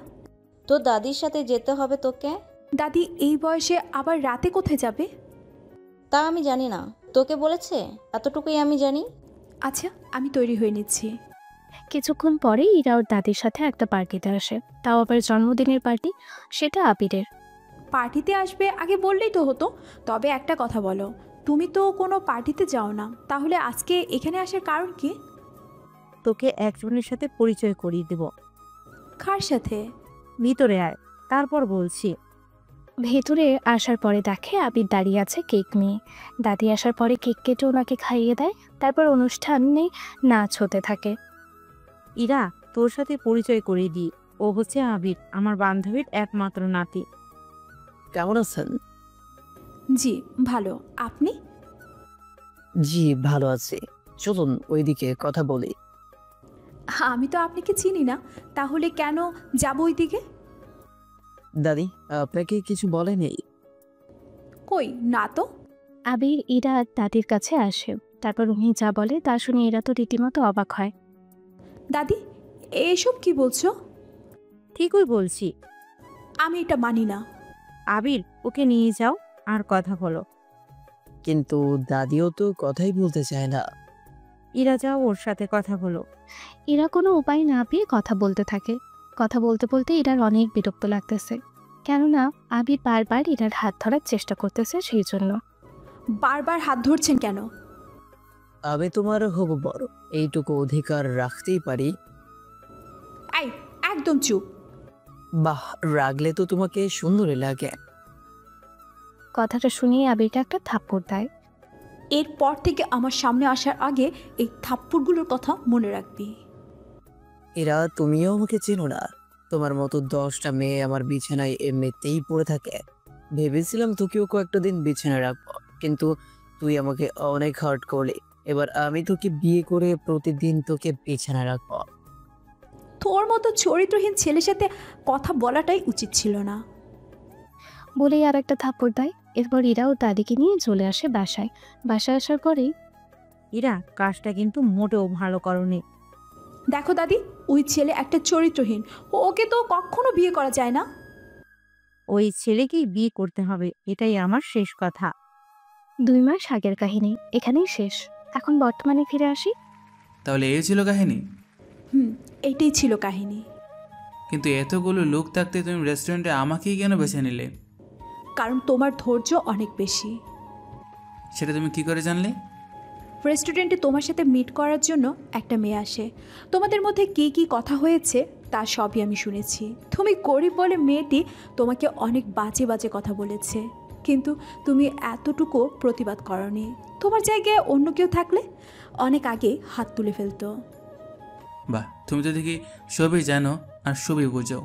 তোর দাদির সাথে যেতে হবে তোকে। দাদি এই বয়সে আবার রাতে কোথায় যাবে? তা আমি জানি না, তোকে বলেছে? এতটুকুই আমি জানি। আচ্ছা, আমি তৈরি হয়ে নিচ্ছি। কিছুক্ষণ পরে ইরা ওর দাদির সাথে একটা পার্টিতে আসে, তাও আবার জন্মদিনের পার্টি, সেটা আবিরের। পার্টিতে আসবে আগে বললেই তো হতো। তবে একটা কথা বলো, তুমি তো কোনো পার্টিতে যাও না, তাহলে আজকে এখানে আসার কারণ কি? তোকে একজনের সাথে পরিচয় করিয়ে দেব। কার সাথে? ভিতরে আয়, তারপর বলছি। ভেতরে আসার পরে দেখে আবির দাঁড়িয়ে আছে কেক নিয়ে। দাদি আসার পরে কেক কেটে ওনাকে খাইয়ে দেয়। তারপর অনুষ্ঠানে নাচ হতে থাকে। ইরা, তোর সাথে পরিচয় করিয়ে দিই। ও হচ্ছে আবির, আমার বান্ধবীর একমাত্র নাতি। কেমন আছেন? জি ভালো, আপনি? জি ভালো আছি, চলুন ওইদিকে কথা বলি। আমি তো আপনাকে চিনি না, তাহলে কেন যাব ওইদিকে? দাদি আপনাকে কিছু বলেনি? কই না তো। আবির ইরা দাদির কাছে আসে। তারপর উনি যা বলে তা শুনে এরা তো রীতিমতো অবাক হয়। দাদি, এসব কি বলছো? ঠিকই বলছি। আমি এটা মানি না। আবির, ওকে নিয়ে যাও আর কথা বলো। কিন্তু দাদিও তো কথাই বলতে চায় না। ইরা, যাও ওর সাথে কথা বলো। এরা কোনো উপায় না পেয়ে কথা বলতে থাকে। কথা বলতে বলতে ইরার অনেক বিরক্ত লাগতেছে, কেননা আবির বারবার ইরার হাত ধরার চেষ্টা করতেছে, সেই জন্য। বারবার হাত ধরছেন কেন? আমি তোমার হবু বড়, এইটুকু অধিকার রাখতেই পারি। এই, একদম চুপ। বাহ, রাগলে তো তোমাকে সুন্দরই লাগে। কথাটা শুনিয়ে আবিরকে একটা থাপ্পড় দেয়। এরপর থেকে আমার সামনে আসার আগে এই থাপ্পড়গুলোর কথা মনে রাখবি। এরা তুমিও আমাকে চেনো না। তোমার মতো 10টা মেয়ে আমার বিছানায় এমনিতেই পড়ে থাকে। ভেবেছিলাম তোকেও কয়েকটা দিন বিছানায় রাখবো, কিন্তু তুই আমাকে অনেক হার্ট করলি। এবার আমি তোকে বিয়ে করে প্রতিদিন তোকে বিছানায় রাখবো। তোর মতো চরিত্রহীন ছেলের সাথে কথা বলাটাই উচিত ছিল না। বলেই আর একটা থাপ্পড় দেয়। এরপর ইরা ও দাদিকে নিয়ে চলে আসে বাসায়। বাসায় আসার পরেই ইরা, কাজটা কিন্তু মোটেও ভালো করনি। দেখো দাদি, ওই ছেলে একটা চরিত্রহীন, ওকে তো কখনো বিয়ে করা যায় না। ওই ছেলেকেই বিয়ে করতে হবে, এটাই আমার শেষ কথা। 2 মাস আগের কাহিনী এখানেই শেষ। এখন বর্তমানে ফিরে আসি। তাহলে এই ছিল কাহিনী? এটাই ছিল কাহিনী। কিন্তু এতগুলো লোক থাকতে তুমি রেস্টুরেন্টে আমাকেই কেন বেছে নিলে? কারণ তোমার ধৈর্য অনেক বেশি। সেটা তুমি কি করে জানলে? রেস্টুরেন্টে তোমার সাথে মিট করার জন্য একটা মেয়ে আসে। তোমাদের মধ্যে কী কী কথা হয়েছে তা সবই আমি শুনেছি। তুমি গরিব বলে মেয়েটি তোমাকে অনেক বাজে বাজে কথা বলেছে, কিন্তু তুমি এতটুকু প্রতিবাদ করনি। তোমার জায়গায় অন্য কেউ থাকলে অনেক আগে হাত তুলে ফেলতো। বাহ, তুমি তো দেখি সবই জানো আর সবই বোঝো।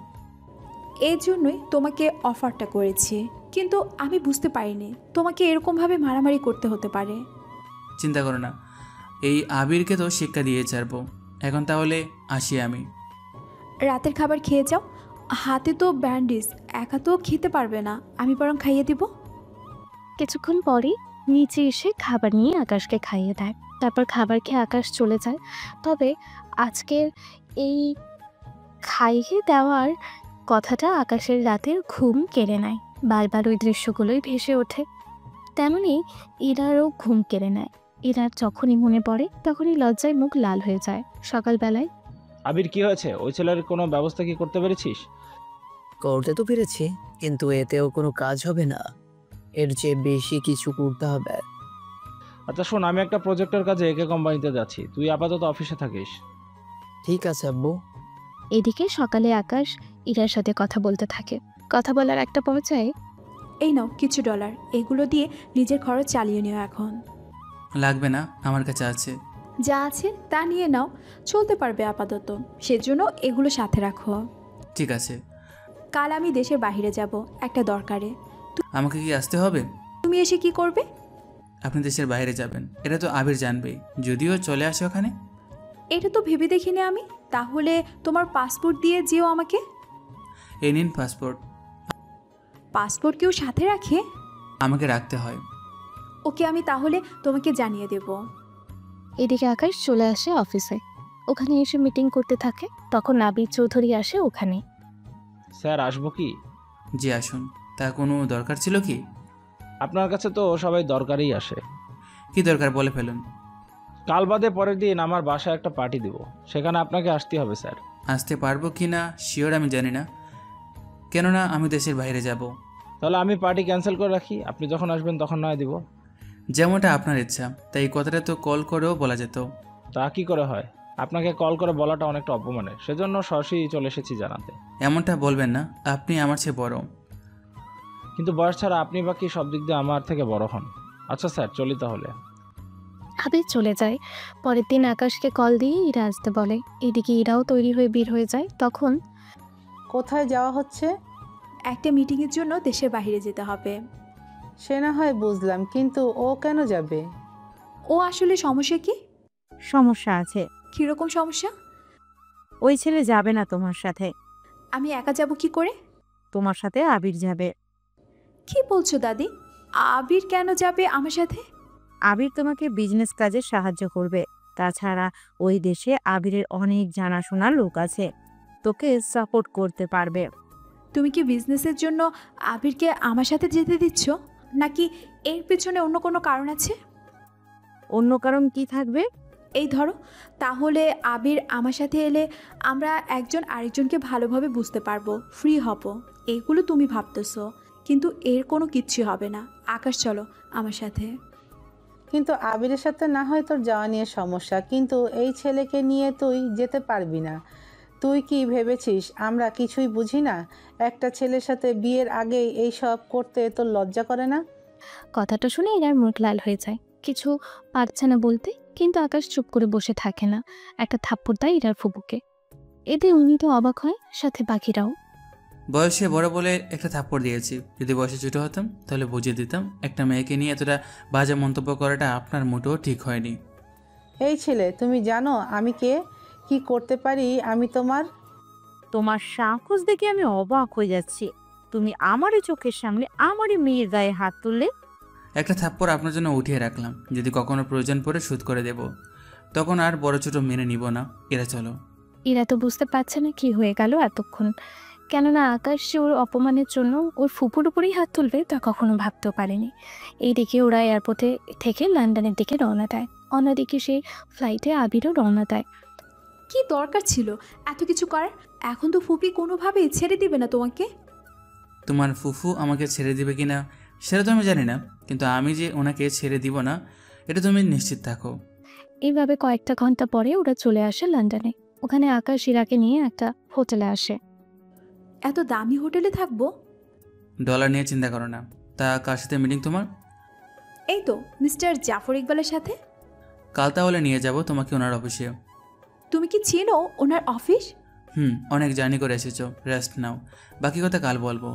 এই জন্যই তোমাকে অফারটা করেছি, কিন্তু আমি বুঝতে পারিনি তোমাকে এরকমভাবে মারামারি করতে হতে পারে। চিন্তা করো না, এই আবিরকে তো শিক্ষা দিয়ে ছাড়বো। এখন তাহলে আসি আমি। রাতের খাবার খেয়ে যাও। হাতে তো ব্যান্ডেজ, একা তো খেতে পারবে না, আমি বরং খাইয়ে দিব। কিছুক্ষণ পরে নিচে এসে খাবার নিয়ে আকাশকে খাইয়ে দেয়। তারপর খাবার খেয়ে আকাশ চলে যায়। তবে আজকের এই খাইয়ে দেওয়ার কথাটা আকাশের রাতের ঘুম কেড়ে নেয়। বারবার ওই দৃশ্যগুলোই ভেসে ওঠে। তেমনি ইরারও ঘুম কেড়ে নেয়। ইরার যখনই মনে পড়ে তখনই লজ্জায় মুখ লাল হয়ে যায়। সকালবেলায় আবির, কি হয়েছে? ওই ছেলের কোনো ব্যবস্থা কি করতে পেরেছিস? করতে তো পেরেছি, কিন্তু এতেও কোনো কাজ হবে না। এর চেয়ে বেশি কিছু করতে হবে। আচ্ছা শোন, আমি একটা প্রজেক্টের কাজে একে কোম্পানিতে যাচ্ছি, তুই আপাতত অফিসে থাকিস। ঠিক আছে আব্বু। এদিকে সকালে আকাশ ইরার সাথে কথা বলতে থাকে। কথা বলার একটা পর্যায়ে, এই নাও কিছু $, এগুলো দিয়ে নিজের খরচ চালিয়ে নিও এখন। লাগবে না, আমার কাছে আছে। যা আছে তা নিয়ে নাও, চলতে পারবে আপাতত, সেজন্য এগুলো সাথে রাখো। ঠিক আছে। কাল আমি দেশের বাইরে যাব একটা দরকারে। আমাকে কি আসতে হবে? তুমি এসে কি করবে? আপনি দেশের বাইরে যাবেন এটা তো আবির জানবেই, যদিও চলে আসে ওখানে। এটা তো ভেবে দেখিনি আমি। তাহলে তোমার পাসপোর্ট দিয়ে যেও আমাকে। এই নিন পাসপোর্ট। পাসপোর্ট কেউ সাথে রাখে? আমাকে রাখতে হয়। ওকে, আমি তাহলে তোমাকে জানিয়ে দেব। এদিকে আকাশ চলে আসে অফিসে। ওখানে এসে মিটিং করতে থাকে। তখন আবির চৌধুরী আসে ওখানে। স্যার আসবো কি? জি আসুন। তা কোনো দরকার ছিল কি? আপনার কাছে তো সবাই দরকারই আসে। কি দরকার বলে ফেলুন। কাল বাদে পরের দিন আমার বাসায় একটা পার্টি দিব, সেখানে আপনাকে আসতে হবে স্যার। আসতে পারবো কি না শিওর আমি জানি না, কেননা আমি দেশের বাইরে যাব। তাহলে আমি পার্টি ক্যান্সেল করে রাখি, আপনি যখন আসবেন তখন নয় দিব। যেমনটা আপনার ইচ্ছা, তাই এই কথাটা তো কল করেও বলা যেত। তা কি করে হয়? আপনাকে কল করে বলাটা অনেকটা অপমানের, সেজন্য সরাসরি চলে এসেছি জানাতে। এমনটা বলবেন না, আপনি আমার চেয়ে বড়। কিন্তু বয়স ছাড়া আপনি বাকি সব দিক দিয়ে আমার থেকে বড় হন। আচ্ছা স্যার, চলি তাহলে। আবির চলে যায়। পরের দিন আকাশকে কল দিয়ে ইরা আসতে বলে। এদিকে ইরাও তৈরি হয়ে বের হয়ে যায়। তখন কোথায় যাওয়া হচ্ছে? একটা মিটিংয়ের জন্য দেশের বাইরে যেতে হবে। সে না হয় বুঝলাম, কিন্তু ও কেন যাবে? ও আসলে সমস্যা কি? সমস্যা আছে। কীরকম সমস্যা? ওই ছেলে যাবে না তোমার সাথে। আমি একা যাব কি করে? তোমার সাথে আবির যাবে। কি বলছো দাদি? আবির কেন যাবে আমার সাথে? আবির তোমাকে বিজনেস কাজে সাহায্য করবে। তাছাড়া ওই দেশে আবিরের অনেক জানাশোনা লোক আছে, তোকে সাপোর্ট করতে পারবে। তুমি কি বিজনেসের জন্য আবিরকে আমার সাথে যেতে দিচ্ছ, নাকি এর পেছনে অন্য কোনো কারণ আছে? অন্য কারণ কি থাকবে? এই ধরো, তাহলে আবির আমার সাথে এলে আমরা একজন আরেকজনকে ভালোভাবে বুঝতে পারবো, ফ্রি হব, এইগুলো তুমি ভাবতেছো। কিন্তু এর কোনো কিচ্ছু হবে না। আকাশ চলো আমার সাথে। কিন্তু আবিরের সাথে না হয় তোর যাওয়া নিয়ে সমস্যা, কিন্তু এই ছেলেকে নিয়ে তুই যেতে পারবি না। তুই কি ভেবেছিস আমরা কিছুই বুঝি না? একটা ছেলের সাথে বিয়ের আগেই এই সব করতে তোর লজ্জা করে না? কথাটা শুনে ইরার মুখ লাল হয়ে যায়। কিছু পারছে না বলতে, কিন্তু আকাশ চুপ করে বসে থাকে না। একটা থাপ্পড় দেয় ইরার ফুপুকে। এতে উনি তো অবাক হয়, সাথে বাকিরাও। বয়সে বড় বলে একটা থাপ্পড় দিয়েছি, যদি বয়সে ছোট হতাম তাহলে বুঝিয়ে দিতাম একটা মেয়েকে নিয়ে এতটা বাজে মন্তব্য করাটা আপনার মোটেও ঠিক হয়নি। এই ছেলে, তুমি জানো আমি কে, কি করতে পারি আমি তোমার সাহস দেখে আমি অবাক হয়ে যাচ্ছি। তুমি আমারই চোখের সামনে আমারই মেয়ের গায়ে হাত তুললে। একটা থাপ্পড় আপনার জন্য উঠিয়ে রাখলাম, যদি কখনো প্রয়োজন পড়ে শোধ করে দেব, তখন আর বড় ছোট মেনে নিব না। এরা চলো। ইরা তো বুঝতে পারছে না কি হয়ে গেল এতক্ষণ। কেননা আকাশ যে ওর অপমানের জন্য ওর ফুপুর উপরেই হাত তুলবে তা কখনো ভাবতেও পারেনি। এইদিকে ওরা এয়ারপোর্টে থেকে লন্ডনের দিকে রওনা দেয়। অন্যদিকে সেই ফ্লাইটে আবিরও রওনা দেয়। কি দরকার ছিল এত কিছু করার? এখন তো ফুপি কোনোভাবেই ছেড়ে দিবে না তোমাকে। তোমার ফুফু আমাকে ছেড়ে দিবে কিনা সেটা তো আমি জানি না, কিন্তু আমি যে ওনাকে ছেড়ে দিব না এটা তুমি নিশ্চিত থাকো। এইভাবে কয়েকটা ঘন্টা পরে ওরা চলে আসে লন্ডনে। ওখানে আকাশ ইরাকে নিয়ে একটা হোটেলে আসে। এত দামি হোটেলে থাকবো? ডলার নিয়ে চিন্তা করো না। তা কার সাথে মিটিং তোমার? এই তো মিস্টার জাফর ইকবালের সাথে। কাল তাহলে নিয়ে যাব তোমাকে ওনার অফিসে। তুমি কি চেনো ওনার অফিস? অনেক জার্নি করে এসেছো, রেস্ট নাও, বাকি কথা কাল বলবো।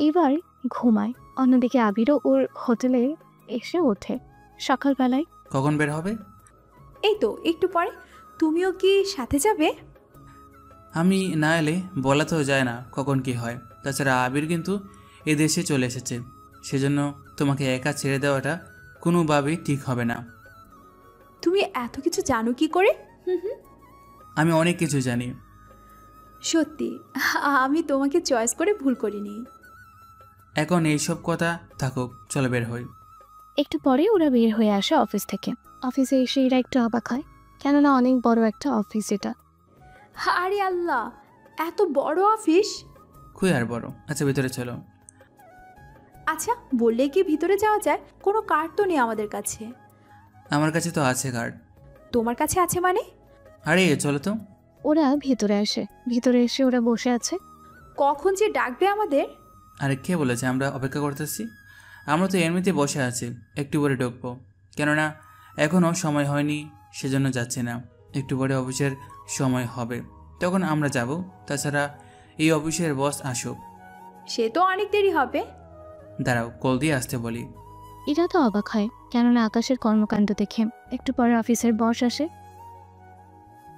এবার ঘুমায়। অন্যদিকে আবিরও ওর হোটেলে এসে ওঠে সকালবেলায়। কখন বের হবে? এই তো একটু পরে। তুমিও কি সাথে যাবে? আমি না এলে বলা তো যায় না কখন কি হয়। তাছাড়া আবির কিন্তু এ দেশে চলে এসেছে, সেজন্য তোমাকে একা ছেড়ে দেওয়াটা কোনোভাবেই ঠিক হবে না। তুমি এত কিছু জানো কি করে? আমি অনেক কিছু জানি। সত্যি আমি তোমাকে চয়েস করে ভুল করিনি। এখন এইসব কথা থাকুক, চলো বের হই। একটু পরে ওরা বের হয়ে আসে অফিস থেকে। অফিসে এসে এরা একটু অবাক হয়, কেননা অনেক বড় একটা অফিস এটা। আরে আল্লাহ, এত বড় অফিস! খুই আর বড়। আচ্ছা ভিতরে চলো। আচ্ছা, বললে কি ভিতরে যাওয়া যায়? কোনো কার্ড তো নেই আমাদের কাছে। আমার কাছে তো আছে কার্ড। তোমার কাছে আছে মানে? আরে চলো তো। ওরা ভিতরে আসে। ভিতরে এসে ওরা বসে আছে। কখন যে ডাকবে আমাদের? আরে কে বলেছে আমরা অপেক্ষা করতেছি? আমরা তো এমনিতে বসে আছি, একটু পরে ঢুকবো, কেননা এখনও সময় হয়নি সেজন্য যাচ্ছি না। একটু পরে অফিসের সময় হবে, তখন আমরা যাব। তাছাড়া এই অফিসের বস আসুক। সে তো অনেক দেরি হবে। দাঁড়াও, কল দিয়ে আসতে বলি। ইরা তো অবাক হয়, কেননা আকাশের কর্মকাণ্ড দেখে। একটু পরে অফিসের বস আসে।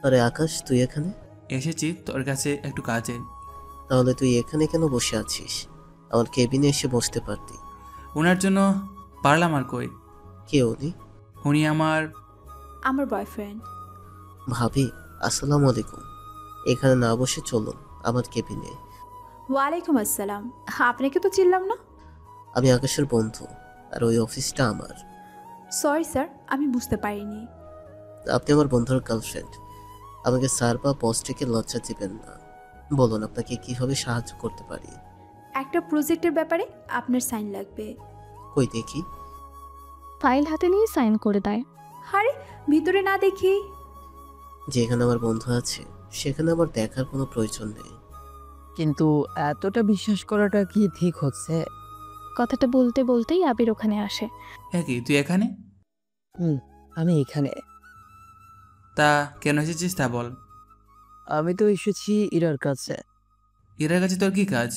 আরে আকাশ, তুই এখানে? এসেছি তোর কাছে একটু কাজে। তাহলে তুই এখানে কেন বসে আছিস? আমার কেবিনে এসে বসতে পারতি। ওনার জন্য পারলাম আর কই। কে উনি? উনি আমার বয়ফ্রেন্ড। ভাবি, আসসালামু আলাইকুম। এখানে না বসে চলুন আমার কেবিনে। ওয়ালাইকুম আসসালাম। আপনাকে তো চিনলাম না। আমি আকাশের বন্ধু, আর ওই অফিসটা আমার। সরি স্যার, আমি বুঝতে পারিনি। আপনি আমার বন্ধুর গার্লফ্রেন্ড। আমাকে স্যার বা বস থেকে লজ্জা দিবেন না। বলুন, আপনাকে কিভাবে সাহায্য করতে পারি? একটা প্রজেক্টের ব্যাপারে আপনার সাইন লাগবে। কই দেখি। ফাইল হাতে নিয়ে সাইন করে দেয়। আরে ভিতরে না দেখি। যেখানে আমার বন্ধু আছে সেখানে আমার দেখার কোনো প্রয়োজন নেই। কিন্তু এতটা বিশ্বাস করাটা কি ঠিক হচ্ছে? কথাটা বলতে বলতেই আবির ওখানে আসে। হ্যাঁ, কি তুই এখানে? আমি এখানে। তা কেন এসেছিস তা বল। আমি তো এসেছি ইরার কাছে। ইরার কাছে তোর কি কাজ?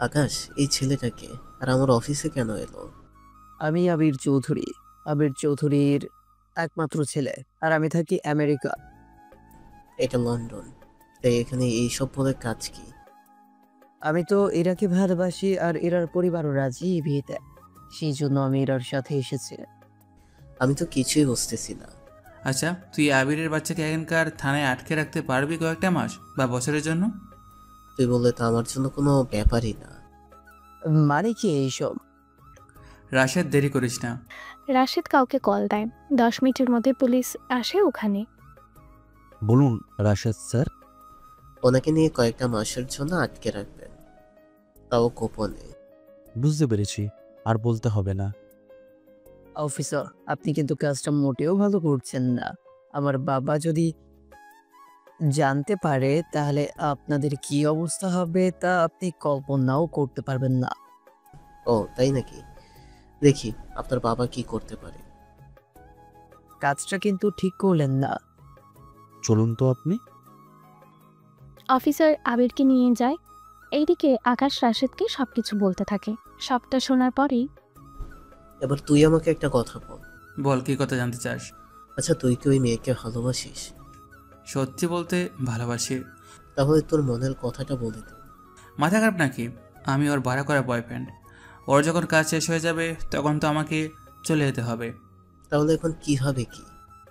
আকাশ, এই ছেলেটাকে আর আমার অফিসে কেন এলো? আমি আবির চৌধুরী, আবির চৌধুরীর একমাত্র ছেলে, আর আমি থাকি আমেরিকা। এটা লন্ডন, তাই এখানে এইসব বলে কাজ কি? আমি তো ইরাকে ভালোবাসি, আর ইরার পরিবারও রাজি এই বিয়েতে। সেই জন্য আমি ইরার সাথে এসেছি। আমি তো কিছুই বুঝতেছি না। আচ্ছা, তুই আবিরের বাচ্চাকে এখানকার থানায় আটকে রাখতে পারবি কয়েকটা মাস বা বছরের জন্য? তুই বললে তো আমার জন্য কোনো ব্যাপারই না। মানে কি এইসব? রাশেদ, দেরি করিস না। রাশেদ কাউকে কল দেয়। 10 মিনিটের মধ্যে পুলিশ আসে ওখানে। বলুন রাশেদ স্যার। ওনাকে নিয়ে কয়েকটা মাসের জন্য আটকে রাখবেন, তাও গোপনে। বুঝতে পেরেছি, আর বলতে হবে না। অফিসার, আপনি কিন্তু কাজটা মোটেও ভালো করছেন না। আমার বাবা যদি জানতে পারে তাহলে আপনাদের কি অবস্থা হবে তা আপনি কল্পনাও করতে পারবেন না। ও তাই নাকি? দেখি আপনার বাবা কি করতে পারে। কাজটা কিন্তু ঠিক করলেন না। চলুন তো আপনি। অফিসার আবিরকে নিয়ে যায়। এইদিকে আকাশ রাশেদকে সবকিছু বলতে থাকে। সবটা শোনার পরেই এবার তুই আমাকে একটা কথা বল। বল, কি কথা জানতে চাস? আচ্ছা, তুই কি ওই মেয়েকে ভালোবাসিস? সত্যি বলতে ভালোবাসি। তাহলে তোর মনের কথাটা বলে দে। মাথা খারাপ নাকি? আমি ওর ভাড়া করা বয়ফ্রেন্ড। ওর যখন কাজ শেষ হয়ে যাবে তখন তো আমাকে চলে যেতে হবে। তাহলে এখন কি হবে কি?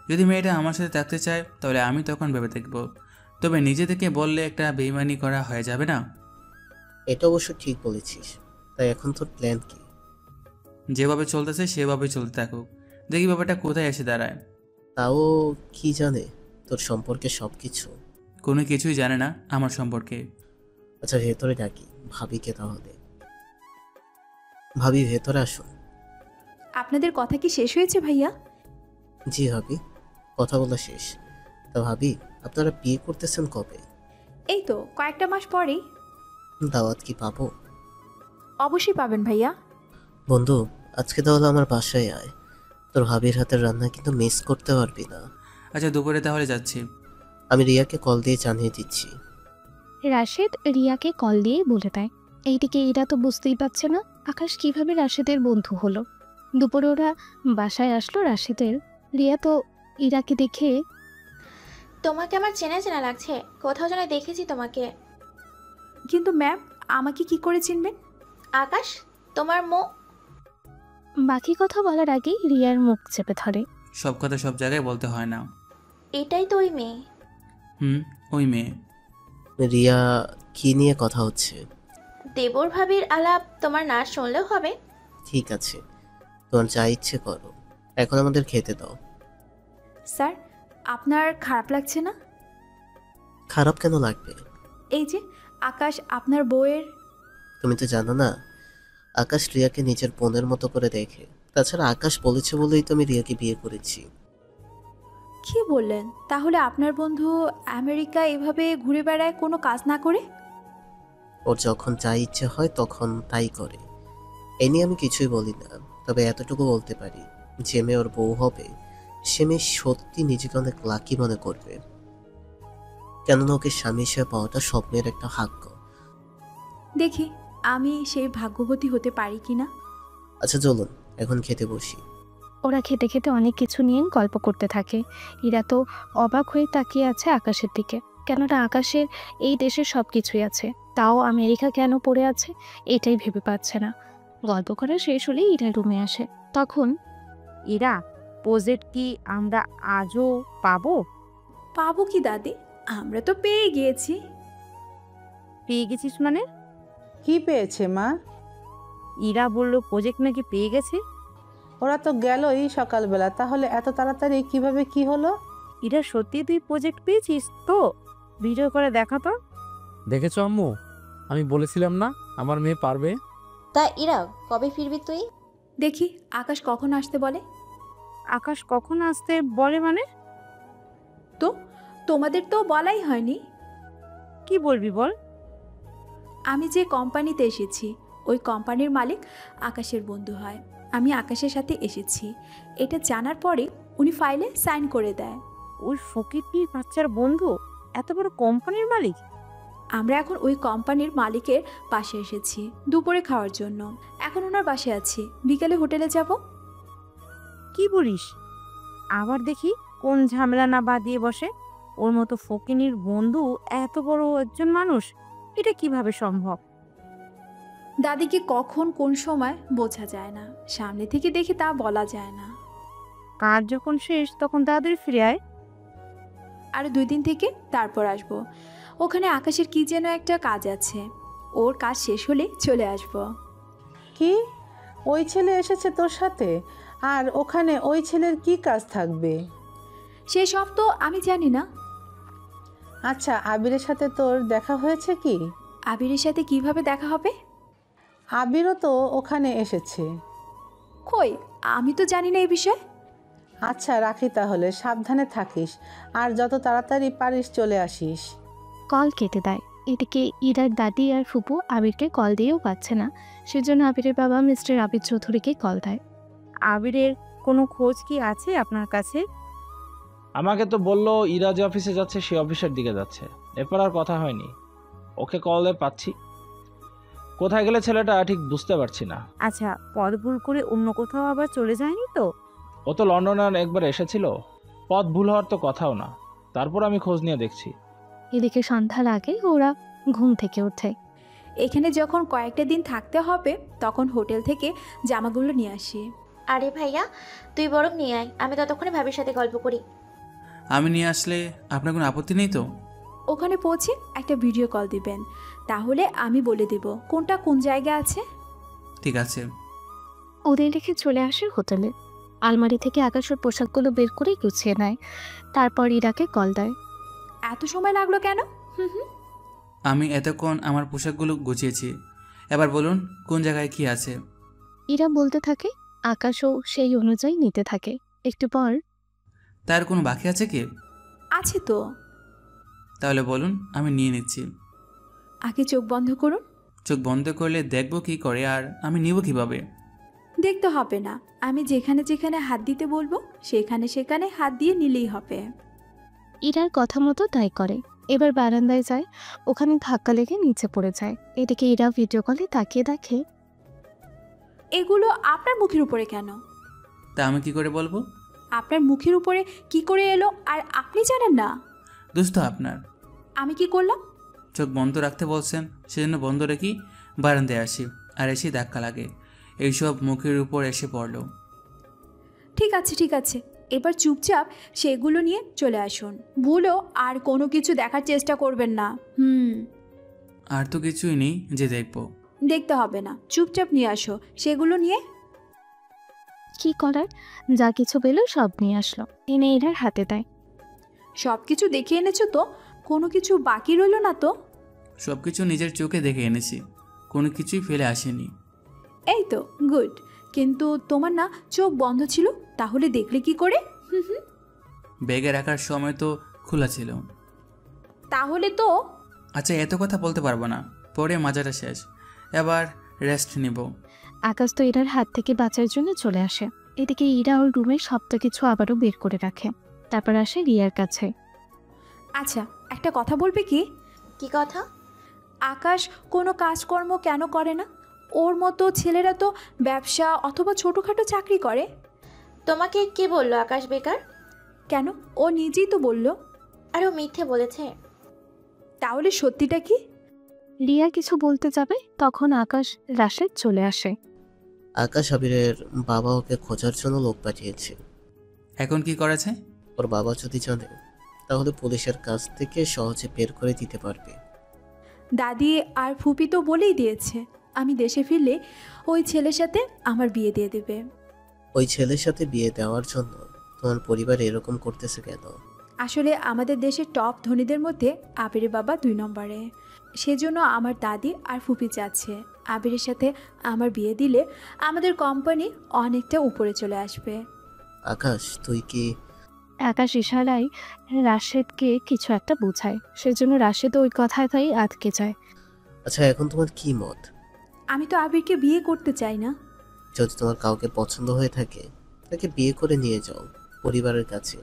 যদি মেয়েটা আমার সাথে থাকতে চায় তাহলে আমি তখন ভেবে দেখব। তবে নিজে থেকে বললে একটা বেইমানি করা হয়ে যাবে না? এটা অবশ্য ঠিক বলেছিস। তাই এখন তোর প্ল্যান কি? যেভাবে চলতেছে সেভাবে চলতে থাকুক, দেখি ব্যাপারটা কোথায় এসে দাঁড়ায়। তাও কি জানে তোর সম্পর্কে সবকিছু? কোনো কিছুই জানে না আমার সম্পর্কে। আচ্ছা, ভেতরে ডাকি ভাবিকে। তাহলে ভাবি, ভেতরে আসুন। আপনাদের কথা কি শেষ হয়েছে ভাইয়া? জি ভাবি, কথা বলা শেষ। তা ভাবি, আপনারা বিয়ে করতেছেন কবে? এই তো কয়েকটা মাস পরেই। দাওয়াত কি পাবো? অবশ্যই পাবেন ভাইয়া। বন্ধু, আজকে তাহলে আমার বাসায় আয়। তোর ভাবির হাতের রান্না কিন্তু মিস করতে পারবি না। আচ্ছা, দুপুরে তাহলে যাচ্ছি। আমি রিয়াকে কল দিয়ে জানিয়ে দিচ্ছি। রাশেদ রিয়াকে কল দিয়ে বলে দেয়। এইদিকে ইরা তো বুঝতেই পারছে না আকাশ কিভাবে রাশেদের বন্ধু হলো। দুপুরে ওরা বাসায় আসলো রাশেদের। রিয়া তো ইরাকে দেখে, তোমাকে আমার চেনা চেনা লাগছে, কোথাও যেন দেখেছি তোমাকে। কিন্তু ম্যাম, আমাকে কি করে চিনবেন? আকাশ, তোমার বাকি কথা বলার আগেই রিয়ার মুখ চেপে ধরে। সব কথা সব জায়গায় বলতে হয় না। এটাই তো ওই মেয়ে। ওই মেয়ে। রিয়া, কি নিয়ে কথা হচ্ছে? দেবর ভাবির আলাপ তোমার না শুনলেও হবে। ঠিক আছে, তোমার যা ইচ্ছে করো, এখন আমাদের খেতে দাও। স্যার, আপনার খারাপ লাগছে না? খারাপ কেন লাগবে? এই যে আকাশ আপনার বউয়ের। তুমি তো জানো না, আকাশ রিয়াকে নিজের বোনের মতো করে দেখে। তাছাড়া আকাশ বলেছে বলেই তো আমি রিয়াকে বিয়ে করেছি। কি বললেন? তাহলে আপনার বন্ধু আমেরিকা এভাবে ঘুরে বেড়ায় কোনো কাজ না করে? ওর যখন যা ইচ্ছে হয় তখন তাই করে। এ নিয়ে আমি কিছুই বলি না, তবে এতটুকু বলতে পারি, যে মেয়ে ওর বউ হবে সে মেয়ে সত্যি নিজেকে অনেক লাকি মনে করবে, কেননা ওকে স্বামী হিসেবে পাওয়াটা স্বপ্নের একটা ভাগ্য। দেখি আমি সেই ভাগ্যবতী হতে পারি কিনা। আচ্ছা চলুন এখন খেতে বসি। ওরা খেতে খেতে অনেক কিছু নিয়ে গল্প করতে থাকে। ইরা তো অবাক হয়ে তাকিয়ে আছে আকাশের দিকে, কেননা আকাশের এই দেশে সব কিছুই আছে, তাও আমেরিকা কেন পড়ে আছে এটাই ভেবে পাচ্ছে না। গল্প করা শেষ হলেই ইরা রুমে আসে। তখন ইরা, প্রজেক্ট কি আমরা আজও পাবো? পাবো কি দাদি, আমরা তো পেয়ে গিয়েছি। পেয়ে গেছিস মানে? কি পেয়েছে মা? ইরা বলল প্রজেক্ট নাকি পেয়ে গেছে। ওরা তো গেলই সকালবেলা, তাহলে এত তাড়াতাড়ি কিভাবে কি হলো? ইরা, সত্যি তুই প্রজেক্ট পেয়েছিস তো? ভিডিও করে দেখা তো। দেখেছো আম্মু, আমি বলেছিলাম না আমার মেয়ে পারবে। তা ইরা, কবে ফিরবি তুই? দেখি আকাশ কখন আসতে বলে। আকাশ কখন আসতে বলে মানে? তো তোমাদের তো বলাই হয়নি। কি বলবি বল। আমি যে কোম্পানিতে এসেছি ওই কোম্পানির মালিক আকাশের বন্ধু হয়। আমি আকাশের সাথে এসেছি এটা জানার পরে উনি ফাইলে সাইন করে দেয়। ওই ফকিরনির বাচ্চার বন্ধু এত বড় কোম্পানির মালিক? আমরা এখন ওই কোম্পানির মালিকের পাশে এসেছি দুপুরে খাওয়ার জন্য। এখন ওনার বাসায় আছি, বিকেলে হোটেলে যাব। কি বলিস? আবার দেখি কোন ঝামেলা না বাঁধিয়ে বসে। ওর মতো ফকিনির বন্ধু এত বড় একজন মানুষ, এটা কিভাবে সম্ভব? দাদিকে কখন কোন সময় বোঝা যায় না, সামনে থেকে দেখে তা বলা যায় না। কাজ যখন শেষ তখন তাড়াতাড়ি ফিরে আয়। আর 2 দিন থেকে তারপর আসব। ওখানে আকাশের কি যেন একটা কাজ আছে, ওর কাজ শেষ হলে চলে আসব। কি, ওই ছেলে এসেছে তোর সাথে? আর ওখানে ওই ছেলের কি কাজ থাকবে? সেসব তো আমি জানি না। আচ্ছা, আবিরের সাথে তোর দেখা হয়েছে কি? আবিরের সাথে কিভাবে দেখা হবে? আবিরও তো ওখানে এসেছে। কই, আমি তো জানি না এই বিষয়ে। আচ্ছা রাখি তাহলে, সাবধানে থাকিস আর যত তাড়াতাড়ি পারিস চলে আসিস। কল কেটে দেয়। এদিকে ইরার দাদি আর ফুপু আবিরকে কল দিয়েও পাচ্ছে না, সেজন্য আবিরের বাবা মিস্টার আবির চৌধুরীকে কল দেয়। আবিরের কোনো খোঁজ কি আছে আপনার কাছে? আমাকে তো বললো ইরা যে অফিসে যাচ্ছে সে অফিসের দিকে যাচ্ছে, এরপর আর কথা হয়নি। ওকে কলে পাচ্ছি, কোথায় গেলে ছেলেটা ঠিক বুঝতে পারছি না। আচ্ছা, পথ ভুল করে অন্য কোথাও আবার চলে যায়নি তো? ও তো লন্ডনে একবার এসেছিল, পথ ভুল হওয়ার তো কথাও না। তারপর আমি খোঁজ নিয়ে দেখছি। এদিকে সন্ধ্যা লাগে, ওরা ঘুম থেকে ওঠে। এখানে যখন কয়েকটা দিন থাকতে হবে তখন হোটেল থেকে জামাগুলো নিয়ে আসি। আরে ভাইয়া, তুই বরং নিয়ে আয়, আমি ততক্ষণে ভাবির সাথে গল্প করি। আমি নিয়ে আসলে আপনার কোনো আপত্তি নেই তো? ওখানে পৌঁছে একটা ভিডিও কল দিবেন, তাহলে আমি বলে দেব কোনটা কোন জায়গায় আছে। ঠিক আছে। ওদের রেখে চলে আসে হোটেলে। আলমারি থেকে আকাশের পোশাকগুলো বের করে গুছিয়ে নেয়, তারপর ইরাকে কল দেয়। এত সময় লাগলো কেন? আমি এতক্ষণ আমার পোশাকগুলো গুছিয়েছি, এবার বলুন কোন জায়গায় কি আছে। ইরা বলতে থাকে, আকাশও সেই অনুযায়ী নিতে থাকে। একটু পর, তার কোনো বাকি আছে কি? আছে তো। তাহলে বলুন, আমি নিয়ে নিচ্ছি। আগে চোখ বন্ধ করুন। চোখ বন্ধ করলে দেখব কি করে, আর আমি নিব কিভাবে? দেখতে হবে না, আমি যেখানে যেখানে হাত দিতে বলবো সেখানে সেখানে হাত দিয়ে নিলেই হবে। ইরার কথা মতো তাই করে। এবার বারান্দায় যায়, ওখানে ধাক্কা লেগে নিচে পড়ে যায়। এদিকে ইরা ভিডিও কলে তাকিয়ে দেখে এগুলো আপনার মুখের উপরে কেন? তা আমি কি করে বলবো? আপনার মুখের উপরে কি করে এলো আর আপনি জানেন না? দোস্ত আপনার। আমি কি করলাম? চোখ বন্ধ রাখতে বলছেন, সেজন্য বন্ধ রেখে বারান্দায় আসি, আর এসে ধাক্কা লাগে, এইসব মুখের উপর এসে পড়লো। ঠিক আছে ঠিক আছে, এবার চুপচাপ সেগুলো নিয়ে চলে আসুন। ভুলও আর কোনো কিছু দেখার চেষ্টা করবেন না। আর তো কিছুই নেই যে দেখবো। দেখতে হবে না, চুপচাপ নিয়ে আসো সেগুলো নিয়ে। কি করার, যা কিছু পেল সব নিয়ে আসলো, এনে ইরার হাতে দেয়। সব কিছু দেখে এনেছো তো? কোনো কিছু বাকি রইল না তো? সব কিছু নিজের চোখে দেখে এনেছি, কোনো কিছুই ফেলে আসেনি। এই তো গুড, কিন্তু তোমার না চোখ বন্ধ ছিল, তাহলে দেখলে কি করে? ব্যাগে রাখার সময় তো খোলা ছিল। তাহলে তো। আচ্ছা, এত কথা বলতে পারবো না, পরে মাজাটা শেষ, এবার রেস্ট নিব। আকাশ তো ইরার হাত থেকে বাঁচার জন্য চলে আসে। এদিকে ইরা ওর রুমের সব কিছু আবারও বের করে রাখে। তারপর আসে রিয়ার কাছে। আচ্ছা, একটা কথা বলবে কি? কি কথা? আকাশ কোনো কাজকর্ম কেন করে না? ওর মতো ছেলেরা তো ব্যবসা অথবা ছোটোখাটো চাকরি করে। তোমাকে কে বললো আকাশ বেকার? কেন, ও নিজেই তো বলল। আর ও মিথ্যে বলেছে? তাহলে সত্যিটা কি? রিয়া কিছু বলতে যাবে তখন আকাশ রাশেদ চলে আসে। আকাশ আবিরের বাবা ওকে খোঁজার জন্য লোক পাঠিয়েছে। এখন কি করেছে? ওর বাবা যদি জানে তাহলে পুলিশের কাছ থেকে সহজে বের করে দিতে পারবে। দাদি আর ফুপি তো বলেই দিয়েছে আমি দেশে ফিরলে ওই ছেলের সাথে আমার বিয়ে দিয়ে দেবে। ওই ছেলের সাথে বিয়ে দেওয়ার জন্য তোমার পরিবার এরকম করতেছে কেন? আসলে আমাদের দেশের টপ ধনীদের মধ্যে আবিরের বাবা 2 নম্বরে। সেজন্য আমার দাদি আর ফুপি চাচ্ছে আবিরের সাথে আমার বিয়ে দিলে আমাদের কোম্পানি অনেকটা উপরে চলে আসবে। আকাশ, তুই কি? আকাশ ইশারায় রাশেদকে কিছু একটা বোঝায়, সেজন্য রাশেদ ওই কথাটাই আটকে যায়। আচ্ছা, এখন তোমার কি মত? আমি তো আবিরকে বিয়ে করতে চাই না। যদি তোমার কাউকে পছন্দ হয়ে থাকে তাকে বিয়ে করে নিয়ে যাও পরিবারের কাছে।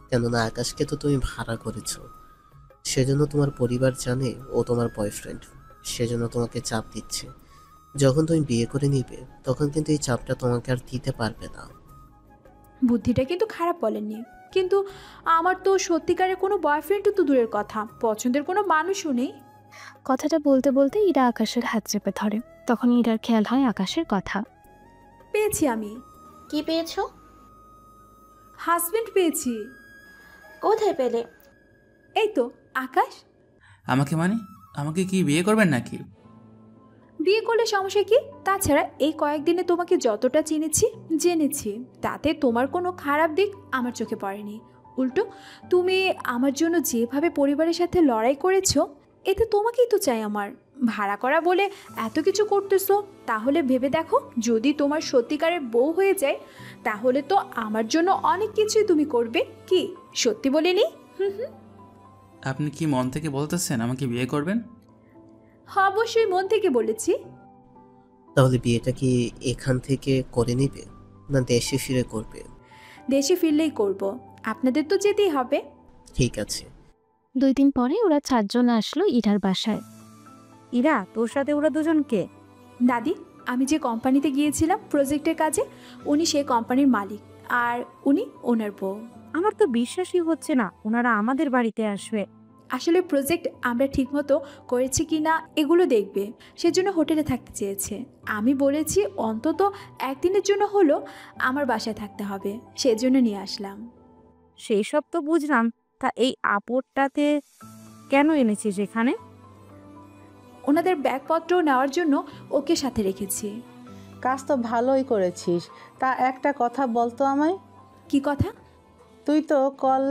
কেননা আকাশকে তো তুমি ভাড়া করেছো, সেজন্য তোমার পরিবার জানে ও তোমার বয়ফ্রেন্ড, সেজন্য তোমাকে চাপ দিচ্ছে। যখন তুমি বিয়ে করে নিবে তখন কিন্তু এই চাপটা তোমাকে আর দিতে পারবে না। বুদ্ধিটা কিন্তু খারাপ বলেননি, কিন্তু আমার তো সত্যিকারের কোনো বয়ফ্রেন্ডও তো দূরের কথা, পছন্দের কোনো মানুষও নেই। কথাটা বলতে বলতে ইরা আকাশের হাত চেপে ধরে। তখন ইরার খেয়াল হয় আকাশের কথা। পেয়েছি আমি। কি পেয়েছো? হাজবেন্ড পেয়েছি। কোথায় পেলে? এই তো আকাশ। আমাকে মানে? আমাকে কি বিয়ে করবেন নাকি? বিয়ে করলে সমস্যা কি? তাছাড়া এই কয়েকদিনে তোমাকে যতটা চিনেছি জেনেছি তাতে তোমার কোনো খারাপ দিক আমার চোখে পড়েনি। উল্টো তুমি আমার জন্য যেভাবে পরিবারের সাথে লড়াই করেছো, এতে তোমাকেই তো চাই আমার। ভাড়া করা বলে এত কিছু করতেছো, তাহলে ভেবে দেখো যদি তোমার সত্যিকারের বউ হয়ে যায় তাহলে তো আমার জন্য অনেক কিছুই তুমি করবে। কি সত্যি বলিনি? আপনি কি মন থেকে বলতেছেন আমাকে বিয়ে করবেন? অবশ্যই মন থেকে বলেছি। তাহলে বিয়েটা কি এখান থেকে করে নিবে না দেশে ফিরে করবে? দেশে ফিরলেই করব, আপনাদের তো যেতেই হবে। ঠিক আছে। 2 দিন পরে ওরা 4 জন আসলো ইরার বাসায়। ইরা, তোর সাথে ওরা দুজনকে? দাদি, আমি যে কোম্পানিতে গিয়েছিলাম প্রজেক্টের কাজে, উনি সেই কোম্পানির মালিক আর উনি ওনার বউ। আমার তো বিশ্বাসই হচ্ছে না ওনারা আমাদের বাড়িতে আসবে। আসলে প্রজেক্ট আমরা ঠিকমতো করেছি কি না এগুলো দেখবে, সেজন্য হোটেলে থাকতে চেয়েছে। আমি বলেছি অন্তত 1 দিনের জন্য হলো আমার বাসায় থাকতে হবে, সেজন্য নিয়ে আসলাম। সেই সব তো বুঝলাম, তা এই আপদটাতে কেন এনেছিস এখানে? ওনাদের ব্যাগপত্র নেওয়ার জন্য ওকে সাথে রেখেছি। কাজ তো ভালোই করেছিস। তা একটা কথা বলতো আমায়। কি কথা? তুই তো কল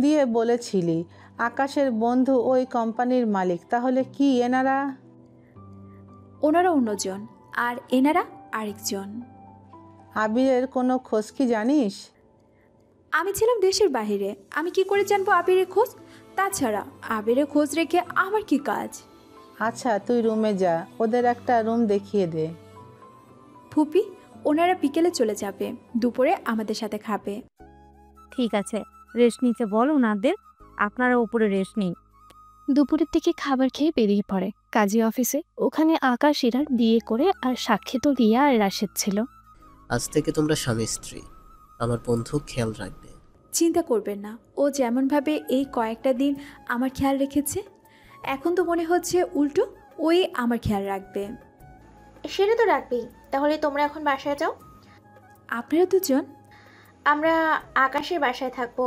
দিয়ে বলেছিলি আকাশের বন্ধু ওই কোম্পানির মালিক, তাহলে কি এনারা? ওনারা অন্যজন আর এনারা আরেকজন। আবিরের কোনো খোঁজ কি জানিস? আমি ছিলাম দেশের বাইরে, আমি কি করে জানবো আবিরের খোঁজ? তাছাড়া আবিরের খোঁজ রেখে আমার কি কাজ? আচ্ছা, তুই রুমে যা, ওদের একটা রুম দেখিয়ে দে। ফুপি, ওনারা বিকেলে চলে যাবে, দুপুরে আমাদের সাথে খাবে। ঠিক আছে, রেস্ট নিতে বল ওনাদের, আপনারা উপরে রেস্ট নিন। দুপুরের দিকে খাবার খেয়ে বেরিয়ে পড়ে কাজী অফিসে। ওখানে আকাশ ইরার বিয়ে করে আর সাক্ষী তো রিয়া আর রাশেদ ছিল। আজ থেকে তোমরা স্বামী স্ত্রী। আমার বন্ধু খেয়াল রাখবে। চিন্তা করবেন না, ও যেমনভাবে এই কয়েকটা দিন আমার খেয়াল রেখেছে, এখন তো মনে হচ্ছে উল্টো ওই আমার খেয়াল রাখবে। সেটা তো রাখবেই। তাহলে তোমরা এখন বাসায় যাও। আপনারা দুজন? আমরা আকাশের বাসায় থাকবো।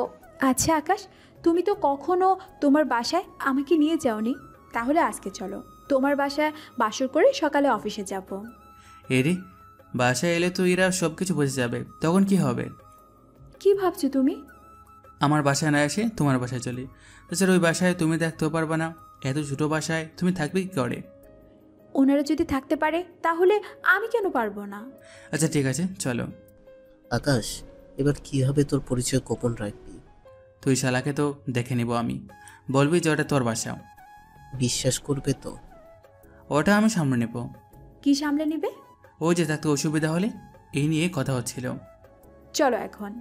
আচ্ছা আকাশ, তুমি তো কখনো তোমার বাসায় আমাকে নিয়ে যাওনি, তাহলে আজকে চলো তোমার বাসায় বাসর করে সকালে অফিসে যাব। এরে, বাসায় এলে তো এরা সব কিছু বুঝে যাবে, তখন কি হবে? কি ভাবছো তুমি? আমার বাসায় না এসে তোমার বাসায় চলি। তাছাড়া ওই বাসায় তুমি থাকতেও পারবে না, এত ছোটো বাসায় তুমি থাকবে কি করে? ওনারা যদি থাকতে পারে তাহলে আমি কেন পারবো না? আচ্ছা ঠিক আছে, চলো। আকাশ, এবার কিভাবে তোর পরিচয় গোপন রাখবি? তুই শালাকে তো দেখে নিব আমি, বলবি যে ওটা তোর বাসা। বিশ্বাস করবে তো? ওটা আমি সামনে নেব। কি সামলে নিবে? ও যে থাকতে অসুবিধা হলে এই নিয়ে কথা হচ্ছিল। চলো এখন।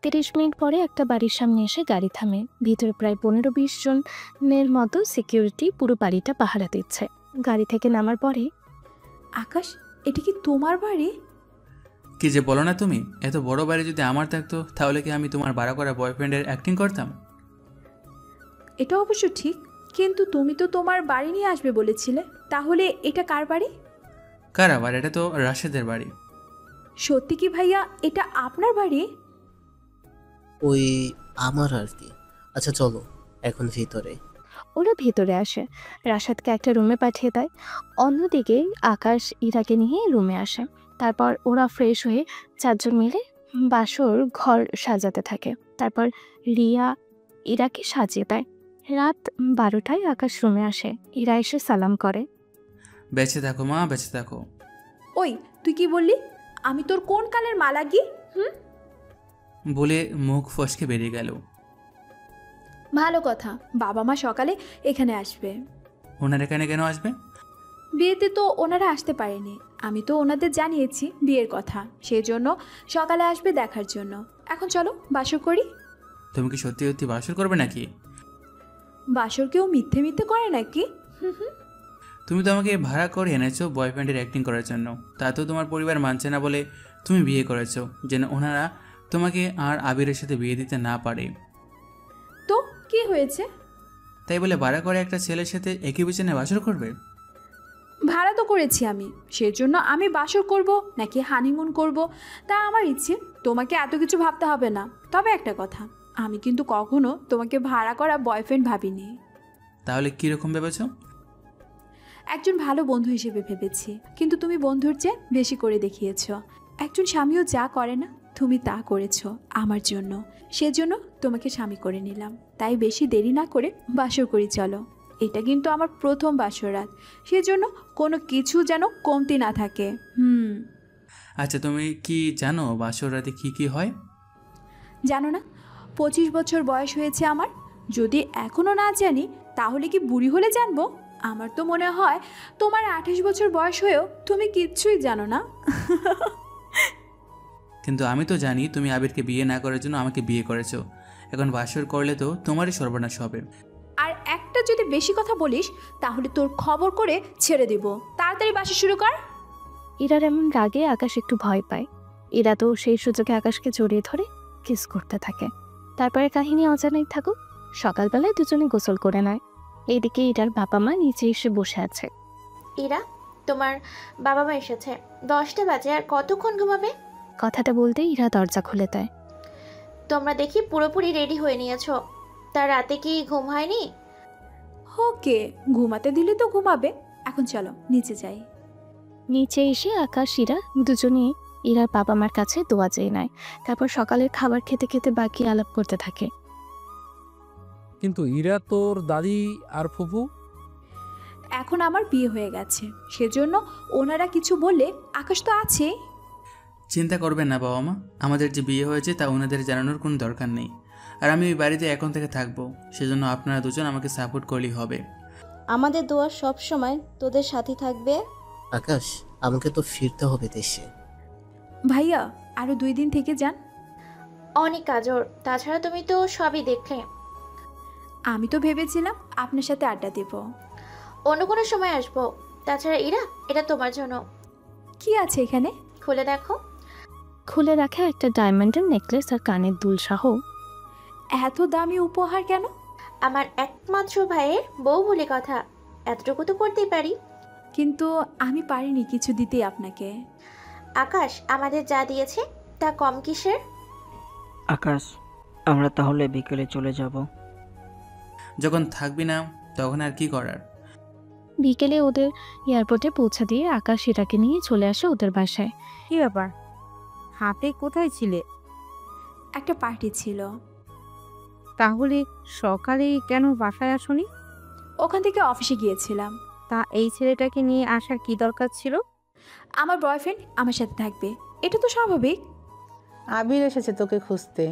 30 মিনিট পরে একটা বাড়ির সামনে এসে গাড়ি থামে। ভিতরে প্রায় 15-20 জনের মতো সিকিউরিটি পুরো বাড়িটা পাহারা দিচ্ছে। গাড়ি থেকে নামার পরে, আকাশ, এটা কি তোমার বাড়ি? কি যে বলো না তুমি, এত বড় বাড়ি যদি আমার থাকতো তাহলে কি আমি তোমার ভাড়া করা বয়ফ্রেন্ডের অ্যাক্টিং করতাম? এটা অবশ্য ঠিক, কিন্তু তুমি তো তোমার বাড়ি নিয়ে আসবে বলেছিলে, তাহলে এটা কার বাড়ি? কার আবার? এটা তো রাশেদের বাড়ি। সত্যি কি ভাইয়া এটা আপনার বাড়ি? ওই আমার আর কি। আচ্ছা চলো এখন ভিতরে। ওরা ভিতরে আসে, রাশাদকে একটা রুমে পাঠিয়ে দেয়। অন্যদিকে আকাশ ইরাকে নিয়ে রুমে আসে। তারপর ওরা ফ্রেশ হয়ে 4 জন মিলে বাসর ঘর সাজাতে থাকে। তারপর রিয়া ইরাকে সাজিয়ে দেয়। রাত 12টায় আকাশ রুমে আসে। ইরা এসে সালাম করে। বেঁচে থাকো মা, বেঁচে থাকো। ওই তুই কি বললি? আমি তোর কোন কালের মা লাগি? বলে মুখ ফসকে বেরিয়ে গেল। ভালো কথা, বাবা মা সকালে এখানে আসবে। ওনার এখানে কেন আসবে? বিয়েতে তো ওনারা আসতে পারেনি, আমি তো ওনাদের জানিয়েছি বিয়ের কথা, সেজন্য সকালে আসবে দেখার জন্য। এখন চলো বাসর করি। তুমি কি সত্যি সত্যি বাসর করবে নাকি? বাসর কেউ মিথ্যে মিথ্যে করে নাকি? তুমি তো আমাকে ভাড়া করে এনেছো বয়ফ্রেন্ডের অ্যাক্টিং করার জন্য, তাতেও তোমার পরিবার মানছে না বলে তুমি বিয়ে করেছো, যেন ওনারা তোমাকে আর আবিরের সাথে বিয়ে দিতে না পারে। তো কি হয়েছে? তাই বলে ভাড়া করে একটা ছেলের সাথে একই বিছানায় বাসর করবে? ভাড়া তো করেছি আমি, সেজন্য আমি বাসর করব নাকি হানিমুন করব তা আমার ইচ্ছে, তোমাকে এত কিছু ভাবতে হবে না। তবে একটা কথা, আমি কিন্তু কখনো তোমাকে ভাড়া করা বয়ফ্রেন্ড ভাবিনি। তাহলে কীরকম ভেবেছো? একজন ভালো বন্ধু হিসেবে ভেবেছি, কিন্তু তুমি বন্ধুর চেয়ে বেশি করে দেখিয়েছ। একজন স্বামীও যা করে না তুমি তা করেছো আমার জন্য, সেজন্য তোমাকে স্বামী করে নিলাম। তাই বেশি দেরি না করে বাসর করি চলো। এটা কিন্তু আমার প্রথম বাসরাত, সেজন্য কোনো কিছু যেন কমতি না থাকে। আচ্ছা তুমি কি জানো বাসর রাতে কী কী হয়? জানো না? 25 বছর বয়স হয়েছে আমার। যদি এখনও না জানি তাহলে কি বুড়ি হলে জানবো? আমার তো মনে হয় তোমার 28 বছর বয়স হয়েও তুমি কিচ্ছুই জানো না। কিন্তু আমি তো জানি তুমি আবিরকে বিয়ে না করার জন্য আমাকে বিয়ে করেছো। এখন বাসর করলে তো তোমারই সর্বনাশ হবে। আর একটা যদি বেশি কথা বলিস তাহলে তোর খবর করে ছেড়ে দেব। তাড়াতাড়ি বাসা শুরু কর। ইরার এমন রাগে আকাশ একটু ভয় পায়। ইরা তো সেই সুযোগে আকাশকে জড়িয়ে ধরে কিস করতে থাকে। তারপরে কাহিনী অজানাই থাকুক, সকালবেলায় দুজনে গোসল করে নেয়। এইদিকে ইরার বাবা মা নিচে এসে বসে আছে। ইরা, তোমার বাবা মা এসেছে, 10টা বাজে, আর কতক্ষণ ঘুমাবে? কথাটা বলতে ইরা দরজা খুলে দেয়। তোমরা দেখি পুরোপুরি রেডি হয়ে নিয়েছো, তার রাতে কি ঘুম হয়নি? ওকে, ঘুমাতে দিলে তো ঘুমাবে। এখন চলো নিচে যাই। নিচে এসে আকাশ ইরা দুজনে ইরার বাবা মার কাছে দোয়া চেয়ে নেয়। তারপর সকালের খাবার খেতে খেতে বাকি আলাপ করতে থাকে। কিন্তু ইরা তোর দাদি আর ফুফু? এখন আমার বিয়ে হয়ে গেছে, সেজন্য ওনারা কিছু বললে আকাশ তো আছে। চিন্তা করবেন না বাবা মা, আমাদের যে বিয়ে হয়েছে তা ওনাদের জানানোর কোনো দরকার নেই। আর আমি ওই বাড়িতে এখন থেকে থাকবো, সেজন্য আপনারা দুজন আমাকে সাপোর্ট করলেই হবে। আমাদের দোয়া সব সময় তোদের সাথে থাকবে। আকাশ, আমাকে তো ফিরতে হবে দেশে। ভাইয়া আরো 2 দিন থেকে যান। অনেক কাজর, তাছাড়া তুমি তো সবই দেখলে। আমি তো ভেবেছিলাম আপনার সাথে আড্ডা দেব। অন্য কোনো সময় আসবো। তাছাড়া ইরা, এটা তোমার জন্য। কি আছে এখানে? খুলে দেখো। খুলে রাখা একটা ডায়মন্ডের নেকলেস আর কানের দুল সহ। এত দামি উপহার কেন? আমার একমাত্র ভাইয়ের বউ বলে কথা, এতটুকু তো করতেই পারি। কিন্তু আমি পারিনি কিছু দিতে আপনাকে। আকাশ আমাদের যা দিয়েছে তা কম কিসের? আকাশ, আমরা তাহলে বিকেলে চলে যাব। যখন থাকবি না তখন আর কি করার। বিকেলে ওদের এয়ারপোর্টে পৌঁছে দিয়ে আকাশ ইরাকে নিয়ে চলে আসে ওদের বাসায়। কি ব্যাপার, হাতে কোথায় ছিলে? একটা পার্টি ছিল। তাহলে সকালে কেন বাসায় আসনি? ওখান থেকে অফিসে গিয়েছিলাম। তা এই ছেলেটাকে নিয়ে আসার কি দরকার ছিল? আমার বয়ফ্রেন্ড আমার সাথে থাকবে, এটা তো স্বাভাবিক। আবির এসেছে তোকে খুঁজতে।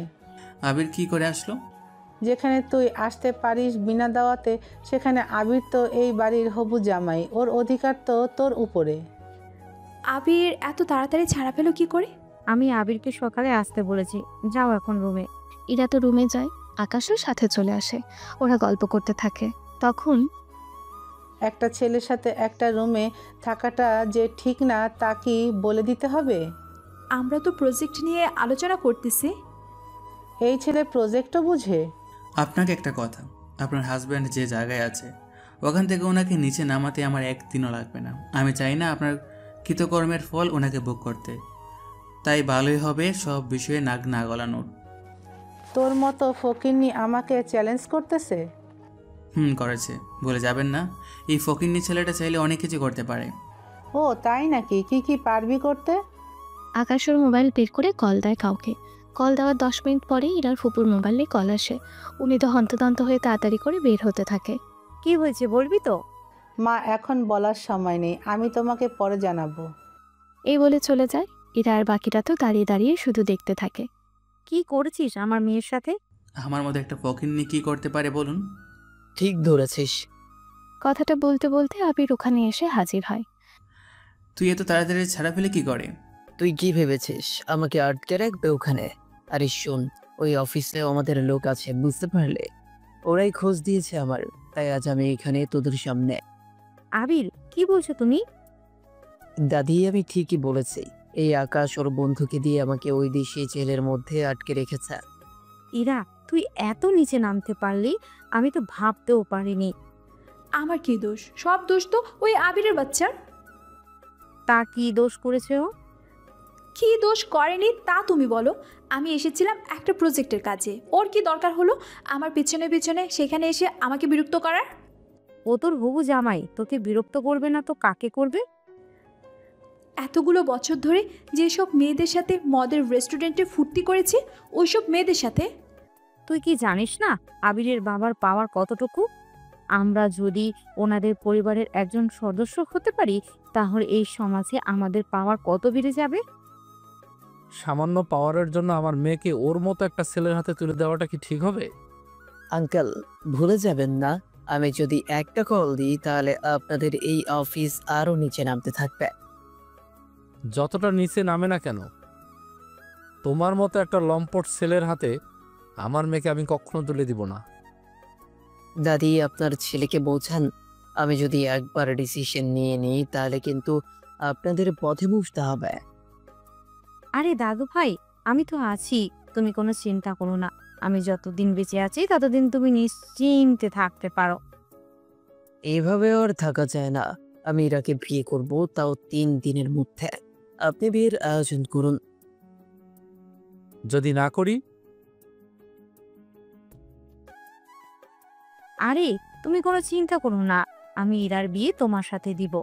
আবির কি করে আসলো? যেখানে তুই আসতে পারিস বিনা দাওয়াতে, সেখানে আবির তো এই বাড়ির হবু জামাই, ওর অধিকার তো তোর উপরে। আবির এত তাড়াতাড়ি ছাড়া পেল কি করে? আমি আবিরকে সকালে আসতে বলেছি। যাও এখন রুমে। ইরা তো রুমে যায়, আকাশও সাথে চলে আসে। ওরা গল্প করতে থাকে। তখন একটা ছেলের সাথে একটা রুমে থাকাটা যে ঠিক না তা কি বলে দিতে হবে? আমরা তো প্রজেক্ট নিয়ে আলোচনা করতেছি। এই ছেলে প্রজেক্টও বুঝে? আপনাকে একটা কথা, আপনার হাজব্যান্ড যে জায়গায় আছে ওখান থেকে ওনাকে নিচে নামাতে আমার একদিনও লাগবে না। আমি চাই না আপনার কৃতকর্মের ফল ওনাকে ভোগ করতে। তাই ভালোই হবে সব বিষয়ে নাক না গলানোর। তোর মতো ফকিন্নি আমাকে চ্যালেঞ্জ করতেছে? করেছে, বলে যাবেন না? এই ফকিন্নি ছেলেটা চাইলে অনেক কিছু করতে পারে। ও তাই নাকি? কি কি পারবি করতে? আকাশের মোবাইল বের করে কল দেয় কাউকে। কল দেওয়ার 10 মিনিট পরে ইরার ফুপুর মোবাইলে কল আসে। উনি তো হন্তদন্ত হয়ে তাড়াতাড়ি করে বের হতে থাকে। কি হয়েছে বলবি তো? মা এখন বলার সময় নেই, আমি তোমাকে পরে জানাবো। এই বলে চলে যায়। ইরা আর বাকিটা তো দাঁড়িয়ে দাঁড়িয়ে শুধু দেখতে থাকে। কি করেছিস আমার মেয়ের সাথে? আমার মতো একটা ফকিন্নি কি করতে পারে বলুন? ঠিক ধরেছিস। কথাটা বলতে বলতে আবির ওখানে এসে হাজির হয়। তুই এত তাড়াতাড়ি ছাড়া ফেলে কি করে? তুই কি ভেবেছিস আমাকে আটকে রাখবে ওখানে? আরে শোন, ওই অফিসে আমাদের লোক আছে, বুঝতে পারলে? ওরাই খোঁজ দিয়েছে আমার, তাই আজ আমি এখানে তোদের সামনে। আবির, কি বলছো তুমি? দাদি, আমি ঠিকই বলেছি। এই আকাশ ওর বন্ধুকে দিয়ে আমাকে ওই দেশি জেলের মধ্যে আটকে রেখেছে। ইরা, তুই এত নিচে নামতে পারলি, আমি তো ভাবতেও পারিনি। আমার কি দোষ? সব দোষ তো ওই আবিরের বাচ্চার। তা কি দোষ করেছে ও? কি দোষ করেনি তা তুমি বলো। আমি এসেছিলাম একটা প্রজেক্টের কাজে, ওর কি দরকার হলো আমার পিছনে পিছনে সেখানে এসে আমাকে বিরক্ত করার? ও তোর হবু জামাই, তোকে বিরক্ত করবে না তো কাকে করবে? এতগুলো বছর ধরে যেসব মেয়েদের সাথে মদের রেস্টুরেন্টে ফুর্তি করেছি, ওইসব মেয়েদের সাথে। তুই কি জানিস না আবিরের বাবার পাওয়ার কতটুকু? আমরা যদি ওনাদের পরিবারের একজন সদস্য হতে পারি, তাহলে এই সমাজে আমাদের পাওয়ার কত বেড়ে যাবে। সামান্য পাওয়ারের জন্য আমার মেয়েকে ওর মতো একটা ছেলের হাতে তুলে দেওয়াটা কি ঠিক হবে? আঙ্কেল, ভুলে যাবেন না, আমি যদি একটা কল দিই তাহলে আপনাদের এই অফিস আরো নিচে নামতে থাকবে। যতটা নিচে নামে না কেন, তোমার মতো একটা লম্পট ছেলের হাতে আমার মেয়েকে আমি কখনো তুলে দিব না। দাদি, আপনার ছেলেকে বোঝান, আমি যদি একবার ডিসিশন নিয়ে নিই তাহলে কিন্তু আপনাদের পথে বসতে হবে। আরে দাদু ভাই, আমি তো আছি, তুমি কোনো চিন্তা করো না। আমি যতদিন বেঁচে আছি ততদিন তুমি নিশ্চিন্তে থাকতে পারো। এইভাবে আর থাকা যায় না। আমি ইরাকে বিয়ে করব, তাও 3 দিনের মধ্যে। আপনি বিয়ের আয়োজন করুন। যদি না করি? আরে তুমি কোনো চিন্তা করো না, আমি ইরার বিয়ে তোমার সাথে দিব।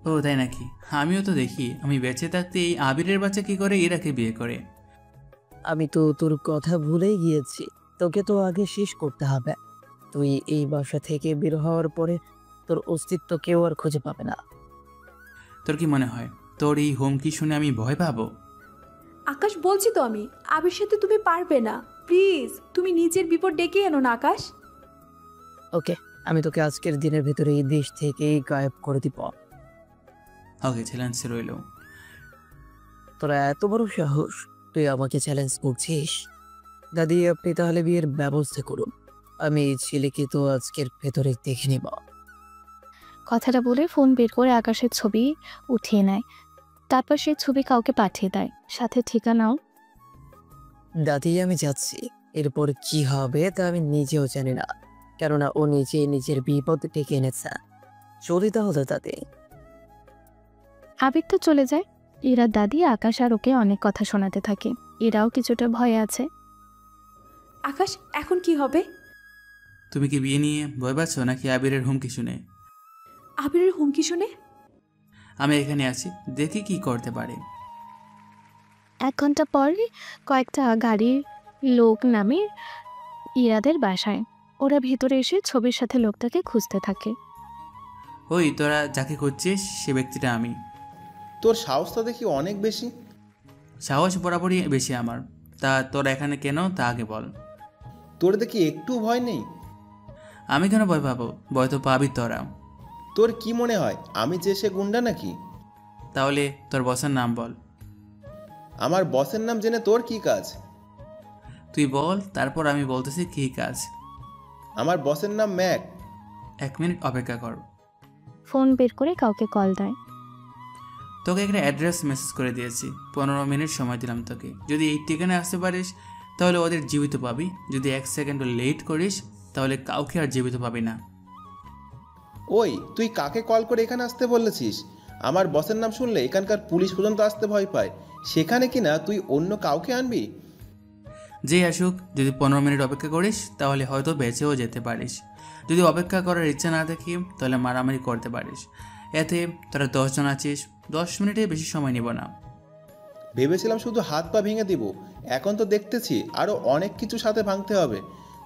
ও তাই নাকি? আমিও তো দেখি আমি বেঁচে থাকতে এই আবিরের বাচ্চা কি করে ইরাকে বিয়ে করে। আমি তো তোর কথা ভুলেই গিয়েছি, তোকে তো আগে শেষ করতে হবে। তুই এই বাসা থেকে বের হওয়ার পরে তোর অস্তিত্ব কেউ আর খুঁজে পাবে না। তোর কি মনে হয় তোর এই হুমকি শুনে আমি ভয় পাবো? আকাশ, বলছি তো আমি, আবির সাথে তুমি পারবে না। প্লিজ তুমি নিজের বিপদ ডেকে এনো না আকাশ। ওকে, আমি তোকে আজকের দিনের ভেতরে এই দেশ থেকে গায়েব করে দিব। ওকে, চ্যালেঞ্জ রইল। তোরা এত বড় সাহস, তুই আমাকে চ্যালেঞ্জ করছিস? দাদি, আপনি তাহলে বিয়ের ব্যবস্থা করুন। আমি এই ছেলেকে তো আজকের ভেতরে দেখে নিব। কথাটা বলে ফোন বের করে আকাশের ছবি উঠিয়ে নেয়। তারপর সেই ছবি কাউকে পাঠিয়ে দেয়, সাথে ঠিকানাও। দাদি, আমি যাচ্ছি। এরপর কি হবে তা আমি নিজেও জানি না, কেননা ও নিজেই নিজের বিপদ ডেকে এনেছে। চলি তাহলে দাদি। আবির তো চলে যায়। ইরার দাদি আকাশ আর ওকে অনেক কথা শোনাতে থাকে। এরাও কিছুটা ভয়ে আছে। আকাশ, এখন কি হবে? তুমি কি বিয়ে নিয়ে ভয় পাচ্ছ নাকি আবিরের হুমকি শুনে? আবিরের হুমকি শুনে? আমি এখানে আছি, দেখি কি করতে পারে। 1 ঘন্টা পরে কয়েকটা গাড়ির লোক নামে ইরাদের বাসায়। ওরা ভেতরে এসে ছবির সাথে লোকটাকে খুঁজতে থাকে। ওই তোরা যাকে খুঁজছিস সে ব্যক্তিটা আমি। তোর সাহস তো দেখি অনেক বেশি। সাহস বরাবরই বেশি আমার। তা তোরা এখানে কেন তা আগে বল। তোর দেখি একটু ভয় নেই? আমি কেন ভয় পাবো? ভয় তো পাবি তোরা। তোর কি মনে হয় আমি যে সে গুন্ডা নাকি? তাহলে তোর বসের নাম বল। আমার বসের নাম জেনে তোর কি কাজ? তুই বল, তারপর আমি বলতেছি কী কাজ। আমার বসের নাম ম্যাক। 1 মিনিট অপেক্ষা কর। ফোন বের করে কাউকে কল দেয়। তোকে একটা অ্যাড্রেস মেসেজ করে দিয়েছি, 15 মিনিট সময় দিলাম তোকে। যদি এই ঠিকানায় আসতে পারিস তাহলে ওদের জীবিত পাবি, যদি 1 সেকেন্ডও লেট করিস তাহলে কাউকে আর জীবিত পাবি না। ওই তুই কাকে কল করে এখানে আসতে বলেছিস? আমার বসের নাম শুনলে এখানকার পুলিশ পর্যন্ত আসতে ভয় পায়, সেখানে কিনা তুই অন্য কাউকে আনবি? যেই আসুক, যদি 15 মিনিট অপেক্ষা করিস তাহলে হয়তো বেঁচেও যেতে পারিস। যদি অপেক্ষা করার ইচ্ছা না দেখি তাহলে মারামারি করতে পারিস। এতে তোরা 10 জন আছিস, 10 মিনিটে বেশি সময় নিব না। ভেবেছিলাম শুধু হাত পা ভেঙে দিব, এখন তো দেখতেছি আরও অনেক কিছু সাথে ভাঙতে হবে।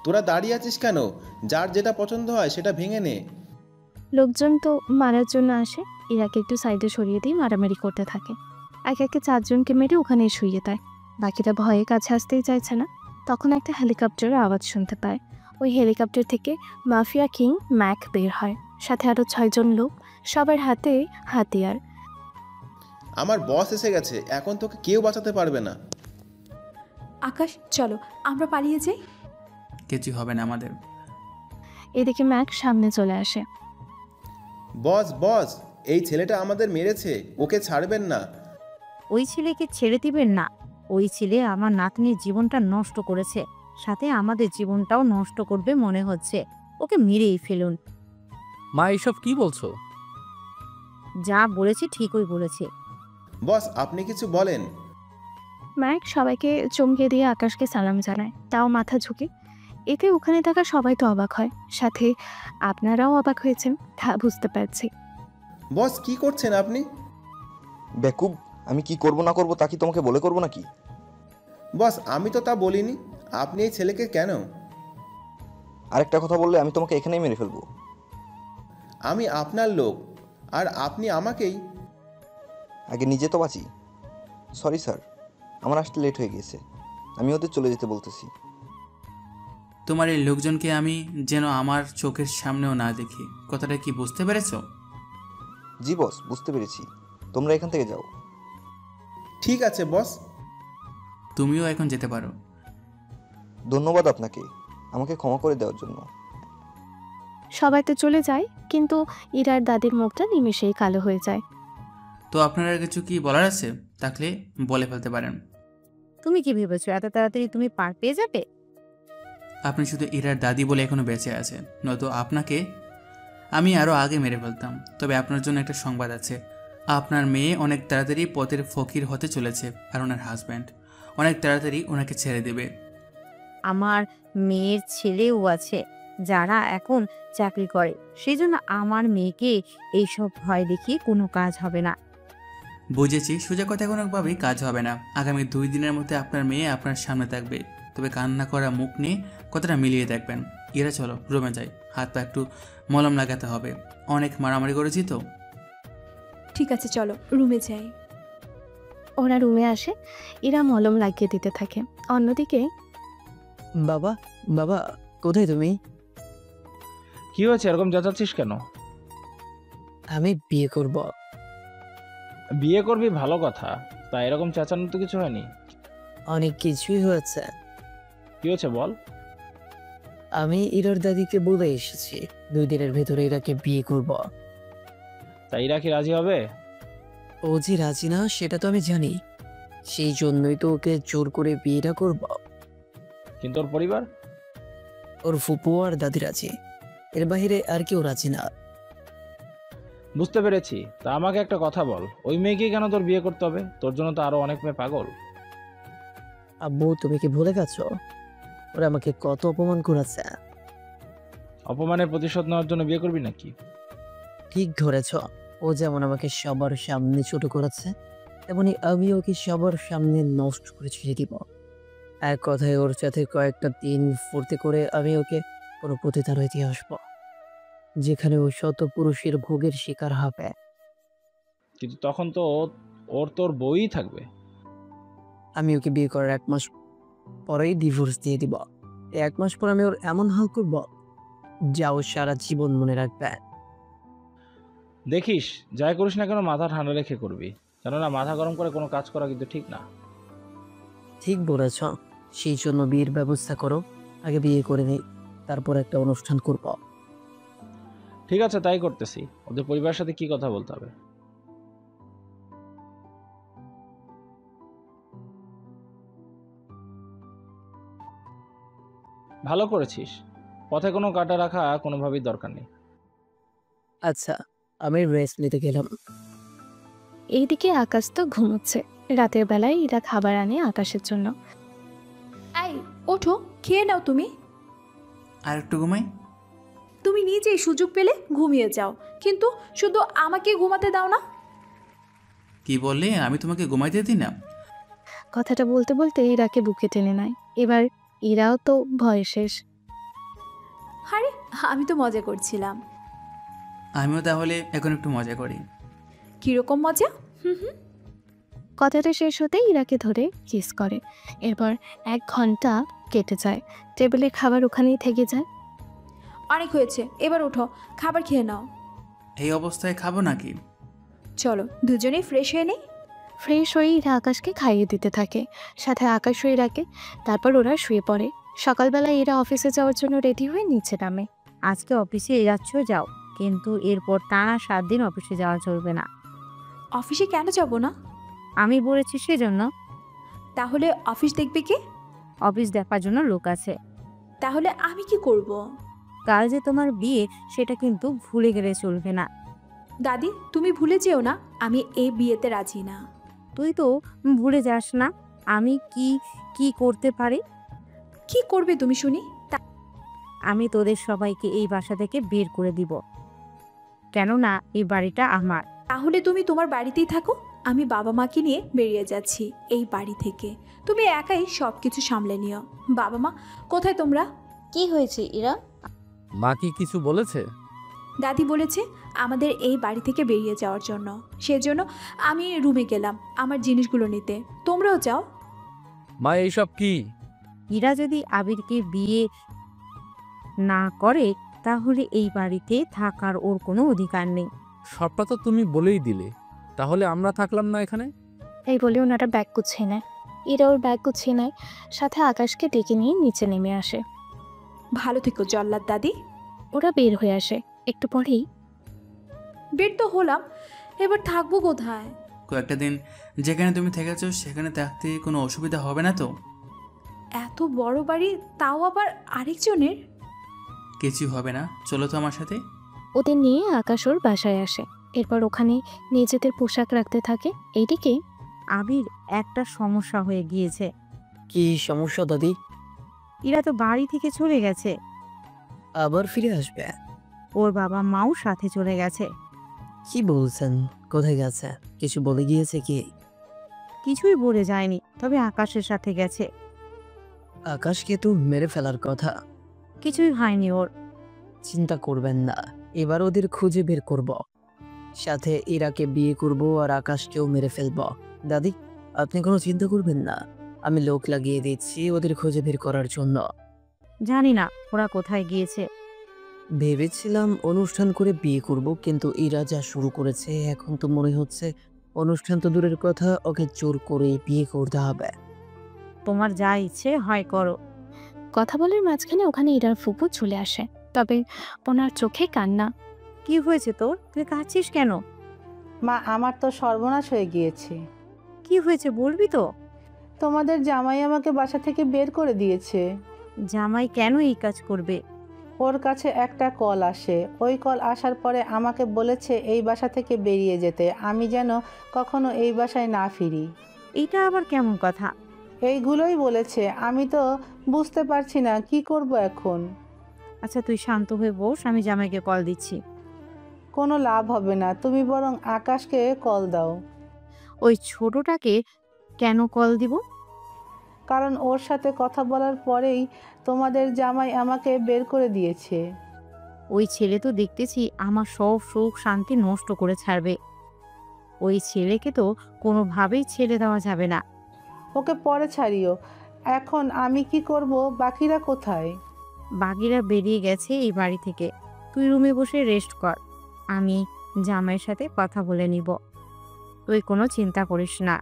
তোরা দাঁড়িয়ে আছিস কেন? যার যেটা পছন্দ হয় সেটা ভেঙে নে। লোকজন তো মারার জন্য আসে, ইরাকে একটু সাইডে সরিয়ে দিয়ে মারামারি করতে থাকে। একে একে 4 জনকে মেরে ওখানে শুইয়ে দেয়। বাকিটা ভয়ে কাছে আসতেই চাইছে না। তখন একটা হেলিকপ্টারের আওয়াজ শুনতে পায়। ওই হেলিকপ্টার থেকে মাফিয়া কিং ম্যাক বের হয়, সাথে আরও 6 জন লোক, সবার হাতে হাতিয়ার। আমার বস এসে গেছে, এখন তোকে কেউ বাঁচাতে পারবে না। আকাশ চলো আমরা পালিয়ে যাই। কিছু হবে না আমাদের। এদিকে ম্যাক সামনে চলে আসে। বস বস, এই ছেলেটা আমাদের মেরেছে, ওকে ছাড়বেন না। ওই ছেলেকে ছেড়ে দিবেন না। ওই ছেলে আমার নাতনির জীবনটা নষ্ট করেছে, সাথে আমাদের জীবনটাও নষ্ট করবে মনে হচ্ছে। ওকে মেরেই ফেলুন। মা এসব কি বলছো? যা বলেছি ঠিকই বলেছে। বস আপনি কিছু বলেন। ম্যাক সবাইকে চমকে দিয়ে আকাশকে সালাম জানায়, তাও মাথা ঝুঁকে। এতে ওখানে থাকা সবাই তো অবাক হয়, সাথে আপনারাও অবাক হয়েছেন, তা বুঝতে পারছি। বস কি করছেন আপনি? বেকুব, আমি কি করব না করব তা কি তোমাকে বলে করব নাকি? বস আমি তো তা বলিনি। আপনি এই ছেলেকে কেন? আরেকটা কথা বললে আমি তোমাকে এখানেই মেরে ফেলবো। আমি আপনার লোক, আর আপনি আমাকেই। আগে নিজে তো বাঁচি। সরি স্যার, আমার আসতে লেট হয়ে গিয়েছে, আমি ওদের চলে যেতে বলতেছি। তোমার এই লোকজনকে আমি যেন আমার চোখের সামনেও না দেখি, কথাটা কি বুঝতে পেরেছো? জি বস, বুঝতে পেরেছি। তোমরা এখান থেকে যাও। ঠিক আছে বস। তুমিও এখন যেতে পারো। ধন্যবাদ আপনাকে আমাকে ক্ষমা করে দেওয়ার জন্য। সবাই তো চলে যায়, কিন্তু ইরার দাদির মুখটা নিমেষেই কালো হয়ে যায়। তো আপনারা কিছু কি বলার আছে? থাকলে বলে ফেলতে পারেন। তুমি কি ভেবেছো এত তাড়াতাড়ি তুমি পার পেয়ে যাবে? আপনি শুধু ইরার দাদি বলে এখনো বেঁচে আছেন, নয়তো আপনাকে আমি আরও আগে মেরে ফেলতাম। তবে আপনার জন্য একটা সংবাদ আছে, আপনার মেয়ে অনেক তাড়াতাড়ি পথের ফকির হতে চলেছে, আর ওনার হাজব্যান্ড অনেক তাড়াতাড়ি ওনাকে ছেড়ে দেবে। আমার মেয়ের ছেলেও আছে যারা এখন চাকরি করে, সেই জন্য আমার মেয়েকে এইসব ভয় দেখিয়ে কোনো কাজ হবে না। বুঝেছি, সোজা কথা কোনোভাবেই কাজ হবে না। আগামী 2 দিনের মধ্যে আপনার মেয়ে আপনার সামনে থাকবে, তবে কান্না করা মুখ নিয়ে কথাটা মিলিয়ে দেখবেন। এরা চলো রুমে যাই, হাত পা একটু মলম লাগাতে হবে, অনেক মারামারি করেছি তো। ঠিক আছে চলো রুমে যাই। ওরা রুমে আসে, ইরা মলম লাগিয়ে দিতে থাকে। অন্যদিকে বাবা, বাবা কোথায় তুমি? কি হয়েছে, এরকম চেঁচাচ্ছিস কেন? আমি বিয়ে করব। বিয়ে করবি ভালো কথা, তা এরকম চেঁচানোর তো কিছু হয়নি। অনেক কিছুই হয়েছে। কি হয়েছে বল। আমি ইরার দাদিকে বলে এসেছি 2 দিনের ভেতরে ইরাকে বিয়ে করব। তা ইরা কি রাজি হবে? ও যে রাজি না সেটা তো আমি জানি, সেই জন্যই তো ওকে জোর করে বিয়েটা করব। কিন্তু ওর পরিবার? ওর ফুপু আর দাদি রাজি, এর বাইরে আর কেউ রাজি না। বুঝতে পেরেছি। তা আমাকে একটা কথা বল, ওই মেয়েকে কেন তোর বিয়ে করতে হবে? তোর জন্য তো আরো অনেক মেয়ে পাগল। আব্বু তুমি কি ভুলে গেছো ওরা আমাকে কত অপমান করেছে? অপমানের প্রতিশোধ নেওয়ার জন্য বিয়ে করবি নাকি? ঠিক ধরেছ, ও যেমন আমাকে সবার সামনে ছোট করেছে, তেমনি আমি ওকে সবার সামনে নষ্ট করে ছেড়ে দিব। এক কথায় ওর সাথে কয়েকটা দিন ফুর্তি করে আমি ওকে কোনো প্রতিদার দিয়ে আসবো, যেখানে ও শত পুরুষের ভোগের শিকার হবে। কিন্তু তখন তো ওর তোর বউই থাকবে। আমি ওকে বিয়ে করার 1 মাস পরেই ডিভোর্স দিয়ে দিব। 1 মাস পর আমি ওর এমন হাল করব যা ও সারা জীবন মনে রাখবে। দেখিস যাই করিস না কেন মাথা ঠান্ডা রেখে করবি, কেননা মাথা গরম করে কোনো কাজ করা কিন্তু ঠিক না। ঠিক বলেছ, সেই জন্য বিয়ের ব্যবস্থা করো। আগে বিয়ে করে নেই, তারপর একটা অনুষ্ঠান করব। ঠিক আছে, তাই করতেছি। ওদের পরিবারের সাথে কি কথা বলতে হবে? ভালো করেছিস। পথে কোনো কাটা রাখা কোনোভাবেই দরকার নেই। আচ্ছা, আমি রেস্ট নিতে গেলাম। এইদিকে আকাশ তো ঘুমোচ্ছে। রাতের বেলায় ইরা খাবার আনে আকাশের জন্য। এই ওঠো, খেয়ে নাও তুমি। আর একটু ঘুমাই। তুমি নিজেই সুযোগ পেলে ঘুমিয়ে যাও, কিন্তু শুধু আমাকে ঘুমাতে দাও না। কি বললে? আমি তোমাকে ঘুমাইতে দিই না? কথাটা বলতে বলতে ইরাকে বুকে টেনে নেয়। এবার ইরাও তো ভয় শেষ। আরে আমি তো মজা করছিলাম। আমিও তাহলে এখন একটু মজা করি। কিরকম মজা? কথাটা শেষ হতেই ইরাকে ধরে কিস করে। এরপর 1 ঘন্টা কেটে যায়। টেবিলে খাবার ওখানেই থেকে যায়। অনেক হয়েছে, এবার ওঠো, খাবার খেয়ে নাও। এই অবস্থায় খাবো নাকি? চলো দুজনেই ফ্রেশ হয়ে নেই। ফ্রেশ হয়ে ইরা আকাশকে খাইয়ে দিতে থাকে, সাথে আকাশ হয়ে রাখে। তারপর ওরা শুয়ে পড়ে। সকালবেলা এরা অফিসে যাওয়ার জন্য রেডি হয়ে নিচে নামে। আজকে অফিসে যাচ্ছ যাও, কিন্তু এরপর টানা 7 দিন অফিসে যাওয়া চলবে না। অফিসে কেন যাব না? আমি বলেছি সেজন্য। তাহলে অফিস দেখবে কে? অফিস দেখার জন্য লোক আছে। তাহলে আমি কি করব? কাল যে তোমার বিয়ে, সেটা কিন্তু ভুলে গেলে চলবে না। দাদি তুমি ভুলে যেও না, আমি এই বিয়েতে রাজি না। তুই তো ভুলে যাস না আমি কি কি করতে পারি। কি করবে তুমি শুনি? আমি তোদের সবাইকে এই বাসা থেকে বের করে দিব, কেননা এই বাড়িটা আমার। তাহলে তুমি তোমার বাড়িতেই থাকো, আমি বাবা মাকে নিয়ে বেরিয়ে যাচ্ছি এই বাড়ি থেকে। তুমি একাই সব কিছু সামলে নিও। বাবা মা কোথায় তোমরা? কি হয়েছে ইরা? মা কি কিছু বলেছে? দাদি বলেছে আমাদের এই বাড়ি থেকে বেরিয়ে যাওয়ার জন্য। সেজন্য আমি রুমে গেলাম আমার জিনিসগুলো নিতে। তোমরাও যাও। মা এইসব কি? ইরা যদি আবিরকে বিয়ে না করে, তাহলে এই বাড়িতে থাকার ওর কোনো অধিকার নেই। সবটা তো তুমি বলেই দিলে, তাহলে আমরা থাকলাম না এখানে? এই বলে ওনারা ব্যাগ গুছিয়ে নেয়। ইরা ওর ব্যাগ গুছিয়ে নেয়, সাথে আকাশকে ডেকে নিয়ে নিচে নেমে আসে। ভালো থেকো জল্লাদ দাদি। ওরা বের হয়ে আসে। একটু পরেই বের তো হলাম, এবার থাকবো কোথায়? কয়েকটা দিন যেখানে তুমি থেকেছো সেখানে থাকতে কোনো অসুবিধা হবে না তো? এত বড় বাড়ি, তাও আবার আরেকজনের। কিছু হবে না, চলো তো আমার সাথে। ওদের নিয়ে আকাশ ওর বাসায় আসে। এরপর ওখানে নিজেদের পোশাক রাখতে থাকে। এইদিকে আবির, একটা সমস্যা হয়ে গিয়েছে। কি সমস্যা দাদি? ইরা তো বাড়ি থেকে চলে গেছে। আবার ফিরে আসবে? ওর বাবা মাও সাথে চলে গেছে। কি বলছেন? কোথায় গেছে? কিছু বলে গিয়েছে কি? কিছুই বলে যায়নি, তবে আকাশের সাথে গেছে। আকাশকে তো মেরে ফেলার কথা। কিছুই হয়নি ওর। চিন্তা করবেন না, এবার ওদের খুঁজে বের করব। সাথে ইরাকে বিয়ে করব আর আকাশকেও মেরে ফেলব। দাদি, আপনি কোনো চিন্তা করবেন না, আমি লোক লাগিয়ে দিচ্ছি ওদের খুঁজে বের করার জন্য। জানি না ওরা কোথায় গিয়েছে। ভেবেছিলাম অনুষ্ঠান করে বিয়ে করব, কিন্তু ইরা যা শুরু করেছে এখন তো মনে হচ্ছে অনুষ্ঠান তো দূরের কথা, ওকে জোর করে বিয়ে করতে হবে। তোমার যা ইচ্ছে হয় করো। কথা বলার মাঝখানে ওখানে ইরার ফুপু চলে আসে। তবে ওনার চোখে কান্না। কি হয়েছে তোর? তুই কাঁদছিস কেন? মা, আমার তো সর্বনাশ হয়ে গিয়েছে। কি হয়েছে বলবি তো? তোমাদের জামাই আমাকে বাসা থেকে বের করে দিয়েছে। জামাই কেন এই কাজ করবে? ওর কাছে একটা কল আসে, ওই কল আসার পরে আমাকে বলেছে এই বাসা থেকে বেরিয়ে যেতে, আমি যেন কখনো এই বাসায় না ফিরি। এটা আবার কেমন কথা? এইগুলোই বলেছে, আমি তো বুঝতে পারছি না কি করব এখন। আচ্ছা তুই শান্ত হয়ে বস, আমি জামাইকে কল দিচ্ছি। কোনো লাভ হবে না, তুমি বরং আকাশকে কল দাও। ওই ছোটটাকে কেন কল দিব? কারণ ওর সাথে কথা বলার পরেই তোমাদের জামাই আমাকে বের করে দিয়েছে। ওই ছেলে তো দেখতেছি আমার সব সুখ শান্তি নষ্ট করে ছাড়বে। ওই ছেলেকে তো কোনোভাবেই ছেড়ে দেওয়া যাবে না। ওকে পরে ছাড়িও, এখন আমি কি করব? বাকিরা কোথায়? বাকিরা বেরিয়ে গেছে এই বাড়ি থেকে। তুই রুমে বসে রেস্ট কর, আমি জামাইয়ের সাথে কথা বলে নিব। তুই কোনো চিন্তা করিস না।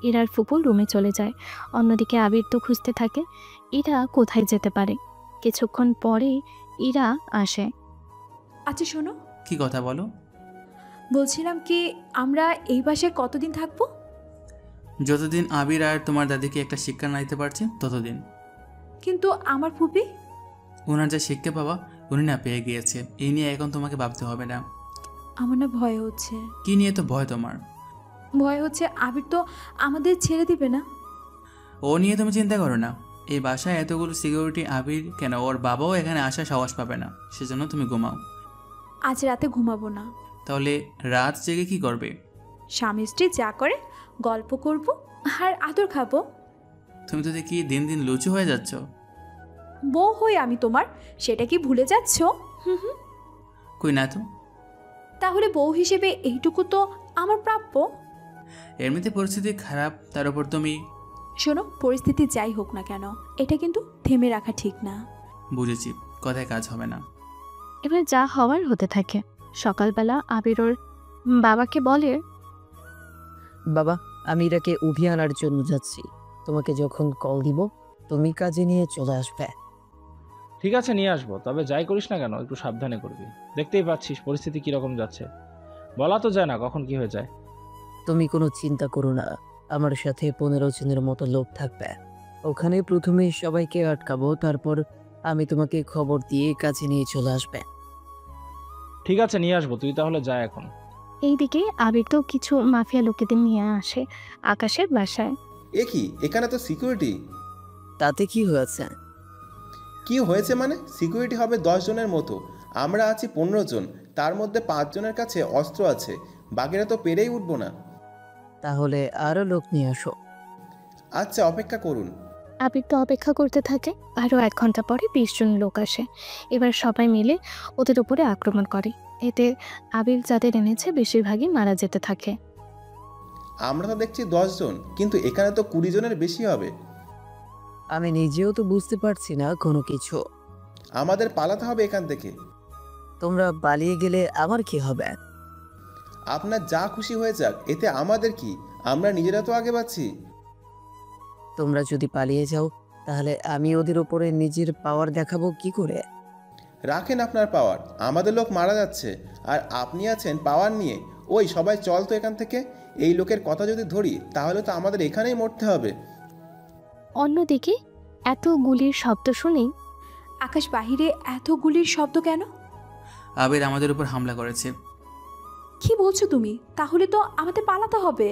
ইরার ফুপু রুমে চলে যায়। অন্যদিকে আবির তো খুঁজতে থাকে ইরা কোথায় যেতে পারে। কিছুক্ষণ পরে ইরা আসে। আচ্ছা শোনো, কি কথা বলো? বলছিলাম কি আমরা এই বাসায় কতদিন থাকবো? যতদিন আবির আর তোমার দাদিকে একটা শিক্ষা না দিতে পারছি ততদিন। কিন্তু আমার ফুপি? ওনার যা শিক্ষা পাওয়া উনি না পেয়ে গিয়েছে, এই নিয়ে এখন তোমাকে ভাবতে হবে না। আমার না ভয় হচ্ছে। কি নিয়ে তো ভয় তোমার? ভয় হচ্ছে আবির তো আমাদের ছেড়ে দিবে না। ও নিয়ে তুমি চিন্তা করো না। এই বাসায় এতগুলো সিকিউরিটি, আবির কেন ওর বাবাও এখানে আসার সাহস পাবে না। সেজন্য তুমি ঘুমাও। আজ রাতে ঘুমাবো না। তাহলে রাত জেগে কি করবে? স্বামী স্ত্রী যা করে গল্প করব আর আদর খাবো। তুমি তো দেখি দিন দিন লুচু হয়ে যাচ্ছ। বউ হই আমি তোমার, সেটা কি ভুলে যাচ্ছ? কই না তো। তাহলে বউ হিসেবে এইটুকু তো আমার প্রাপ্য। এমনিতে পরিস্থিতি খারাপ, তার উপর তুমি। শোনো, পরিস্থিতি যাই হোক না কেন এটা কিন্তু থেমে রাখা ঠিক না। বুঝেছি, কথায় কাজ হবে না। এবার যা হওয়ার হতে থাকে। সকালবেলা আবির ওর বাবাকে বলে, বাবা, আমি ইরাকে উঠিয়ে আনার জন্য যাচ্ছি। তোমাকে যখন কল দিব তুমি কাজে নিয়ে চলে আসবে। ঠিক আছে, নিয়ে আসবো, তবে যাই করিস না কেন একটু সাবধানে করবি। দেখতেই পাচ্ছিস পরিস্থিতি কিরকম যাচ্ছে, বলা তো যায় না কখন কি হয়ে যায়। তুমি কোনো চিন্তা করো না, আমার সাথে 15 জনের মতো লোক থাকবে। ওখানে প্রথমে সবাইকে আটকাবো, তারপর আমি তোমাকে খবর দিয়ে কাজে নিয়ে চলে আসবে। ঠিক আছে, নিয়ে আসবো, তুই তাহলে যা এখন। এইদিকে আবির তো কিছু মাফিয়া লোকেদের নিয়ে আসে আকাশের বাসায়। এ কি, এখানে তো সিকিউরিটি। তাতে কি হয়েছে? কি হয়েছে মানে? সিকিউরিটি হবে 10 জনের মতো, আমরা আছি 15 জন, তার মধ্যে 5 জনের কাছে অস্ত্র আছে, বাকিরা তো পেরেই উঠবো না। তাহলে আরো লোক নিয়ে আসো। আচ্ছা, অপেক্ষা করুন। আবির তো অপেক্ষা করতে থাকে। আরও 1 ঘন্টা পরে 20 জন লোক আসে। এবার সবাই মিলে ওদের উপরে আক্রমণ করে। এতে আবির যাদের এনেছে বেশিরভাগই মারা যেতে থাকে। আমরা তো দেখছি 10 জন, কিন্তু এখানে তো 20 জনের বেশি হবে। আমি নিজেও তো বুঝতে পারছি না কোনো কিছু। আমাদের পালাতে হবে এখান থেকে। তোমরা পালিয়ে গেলে আমার কি হবে? আপনার যা খুশি হয়ে যাক, এতে আমাদের কি? আমরা নিজেরা তো আগে পাচ্ছি। তোমরা যদি পালিয়ে যাও তাহলে আমি ওদের উপরে নিজের পাওয়ার দেখাবো কি করে? রাখেন আপনার পাওয়ার, আমাদের লোক মারা যাচ্ছে আর আপনি আছেন পাওয়ার নিয়ে। ওই সবাই চল তো এখান থেকে। এই লোকের কথা যদি ধরি তাহলে তো আমাদের এখানেই মরতে হবে। অন্যদিকে এত গুলির শব্দ শুনেই আকাশ, বাহিরে এত গুলির শব্দ কেন? আবির আমাদের উপর হামলা করেছে। কি বলছো তুমি? তাহলে তো আমাদের পালাতে হবে।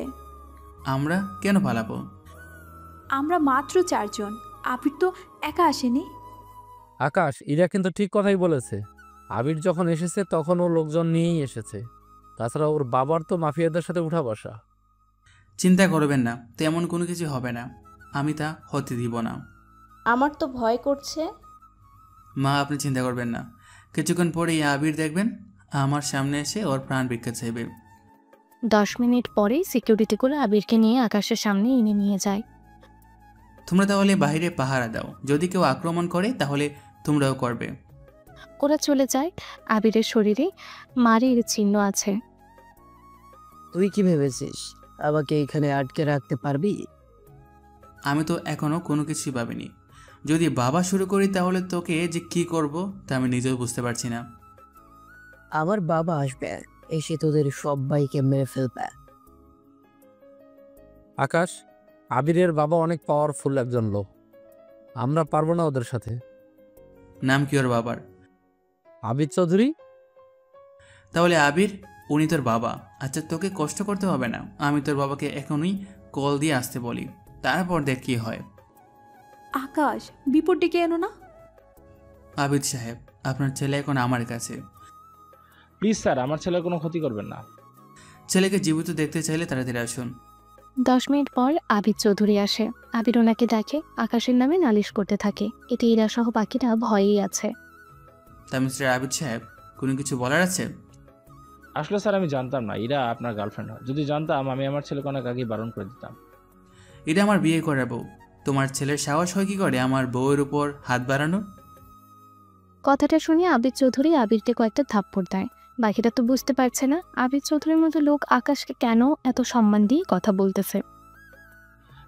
আমরা কেন পালাবো? আমরা মাত্র 4 জন, আবির তো একা আসেনি। আকাশ, ইরা কিন্তু ঠিক কথাই বলেছে। আবির যখন এসেছে তখন ও লোকজন নিয়েই এসেছে। তাছাড়া ওর বাবার তো মাফিয়াদের সাথে উঠা বসা। চিন্তা করবেন না, তেমন কোনো কিছু হবে না। আমি তা হতে দিব না। আমার তো ভয় করছে। মা, আপনি চিন্তা করবেন না। কিছুক্ষণ পরেই আবির দেখবেন আমার সামনে এসে ওর প্রাণ ভিক্ষা চাইবে। 10 মিনিট পরেই সিকিউরিটিগুলো আবিরকে নিয়ে আকাশের সামনে এনে নিয়ে যায়। তোমরা তাহলে বাইরে পাহারা দাও, যদি কেউ আক্রমণ করে তাহলে তোমরাও করবে। ওরা চলে যায়। আবিরের শরীরে মারির চিহ্ন আছে। তুই কি ভেবেছিস আমাকে এখানে আটকে রাখতে পারবি? আমি তো এখনো কোনো কিছুই ভাবিনি। যদি বাবা শুরু করি তাহলে তোকে যে কি করব তা আমি নিজেও বুঝতে পারছি না। আমার বাবা আসবে, এসে তোদের সবাইকে মেরে ফেলবে। আকাশ, আবিরের বাবা অনেক পাওয়ারফুল একজন লোক। আমরা পারবো না ওদের সাথে। নাম কি ওর বাবার? আবির চৌধুরী। তাহলে আবির, উনি তোর বাবা। আচ্ছা, তোকে কষ্ট করতে হবে না, আমি তোর বাবাকে এখনই কল দিয়ে আসতে বলি, তারপর দেখ কি হয়। আকাশ, বিপদ ডেকে এনো না। আবিদ সাহেব, আপনার ছেলে এখন আমার কাছে। প্লিজ স্যার, আমার ছেলের কোনো ক্ষতি করবেন না। ছেলেকে জীবিত দেখতে চাইলে তাড়াতাড়ি আসুন। 10 মিনিট পর আবির চৌধুরী আসে। আবির ওনাকে দেখে আকাশের নামে নালিশ করতে থাকে। এতে ইরা সহ বাকিরা ভয়েই আছে। তা মিস্টার আবিদ সাহেব, কোনো কিছু বলার আছে? আসলে স্যার আমি জানতাম না ইরা আপনার গার্লফ্রেন্ড হয়। যদি জানতাম আমি আমার ছেলেকে অনেক আগেই বারণ করে দিতাম। এটা আমার বিয়ে করা বউ। তোমার ছেলের সাহস হয় কি করে আমার বউয়ের উপর হাত বাড়ানো? কথাটা শুনে আবির চৌধুরী আবিরকে কয়েকটা থাপ্পড় দেয়। বাকিরা তো বুঝতে পারছে না আবির চৌধুরীর মতো লোক আকাশকে কেন এত সম্মান দিয়ে কথা বলতেছে।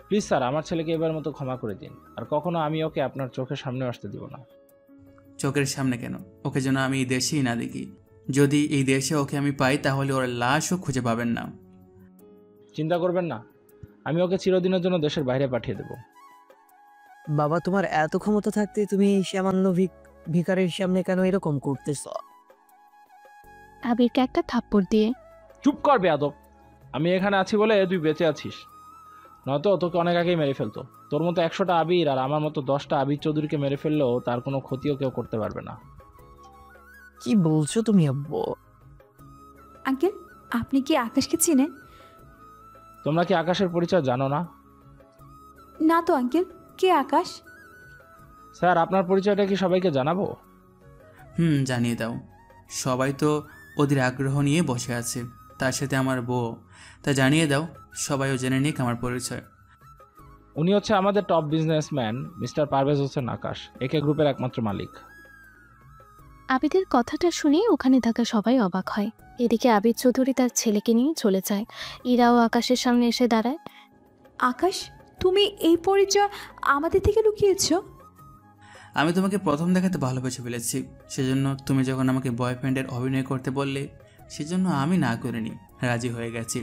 প্লিজ স্যার, আমার ছেলেকে এবার মতো ক্ষমা করে দিন, আর কখনো আমি ওকে আপনার চোখের সামনে আসতে দিব না। চোখের সামনে কেন? ওকে যেন আমি এই দেশেই না দেখি। যদি এই দেশে ওকে আমি পাই তাহলে ওর লাশও খুঁজে পাবেন না। চিন্তা করবেন না, আমি ওকে চিরদিনের জন্য দেশের বাইরে পাঠিয়ে দেব। বাবা, তোমার এত ক্ষমতা থাকতে তুমি এই সামান্য ভিখারির সামনে কেন এরকম করতেছ? আবিরকে একটা থাপ্পড় দিয়ে, চুপ কর বেয়াদব। আমি এখানে আছি বলে তুই বেঁচে আছিস, নয়তো তোকে অনেক আগেই মেরে ফেলতো। তোর মতো 100টা আবির আর আমার মতো 10টা আবির চৌধুরীকে মেরে ফেললেও তার কোনো ক্ষতিও কেউ করতে পারবে না। কি বলছো তুমি আব্বু? আঙ্কেল, আপনি কি আকাশকে চিনেন? তোমরা কি আকাশের পরিচয় জানো না? না তো আঙ্কেল, কে আকাশ? স্যার, আপনার পরিচয়টা কি সবাইকে জানাবো? জানিয়ে দাও। সবাই তো ওদের আগ্রহ নিয়ে বসে আছে, তার সাথে আমার বউ। তা জানিয়ে দাও, সবাইও জেনে নিক আমার পরিচয়। উনি হচ্ছে আমাদের top businessman mister Parvez Hossain Akash, A K গ্রুপের একমাত্র মালিক। আবিদের কথাটা শুনে ওখানে থাকা সবাই অবাক হয়। এদিকে আবির চৌধুরী তার ছেলেকে নিয়ে চলে যায়। ইরাও আকাশের সামনে এসে দাঁড়ায়। আকাশ, তুমি এই পরিচয় আমাদের থেকে লুকিয়েছো? আমি তোমাকে প্রথম দেখাতে ভালোবেসে ফেলেছি, সেজন্য তুমি যখন আমাকে বয়ফ্রেন্ডের অভিনয় করতে বললে, সেজন্য আমি না করিনি, রাজি হয়ে গেছি।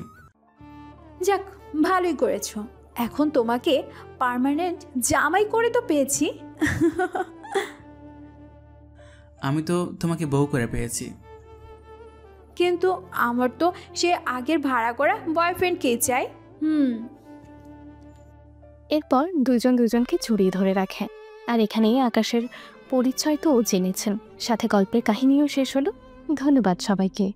যাক, ভালোই করেছো। এখন তোমাকে পার্মানেন্ট জামাই করে তো পেয়েছি। আমি তো তোমাকে বউ করে পেয়েছি। কিন্তু আমার তো সে আগের ভাড়া করা বয়ফ্রেন্ডকেই চাই। এরপর দুজন দুজনকে জড়িয়ে ধরে রাখে। আর এখানেই আকাশের পরিচয় তো জেনেছেন, সাথে গল্পের কাহিনীও শেষ হলো। ধন্যবাদ সবাইকে।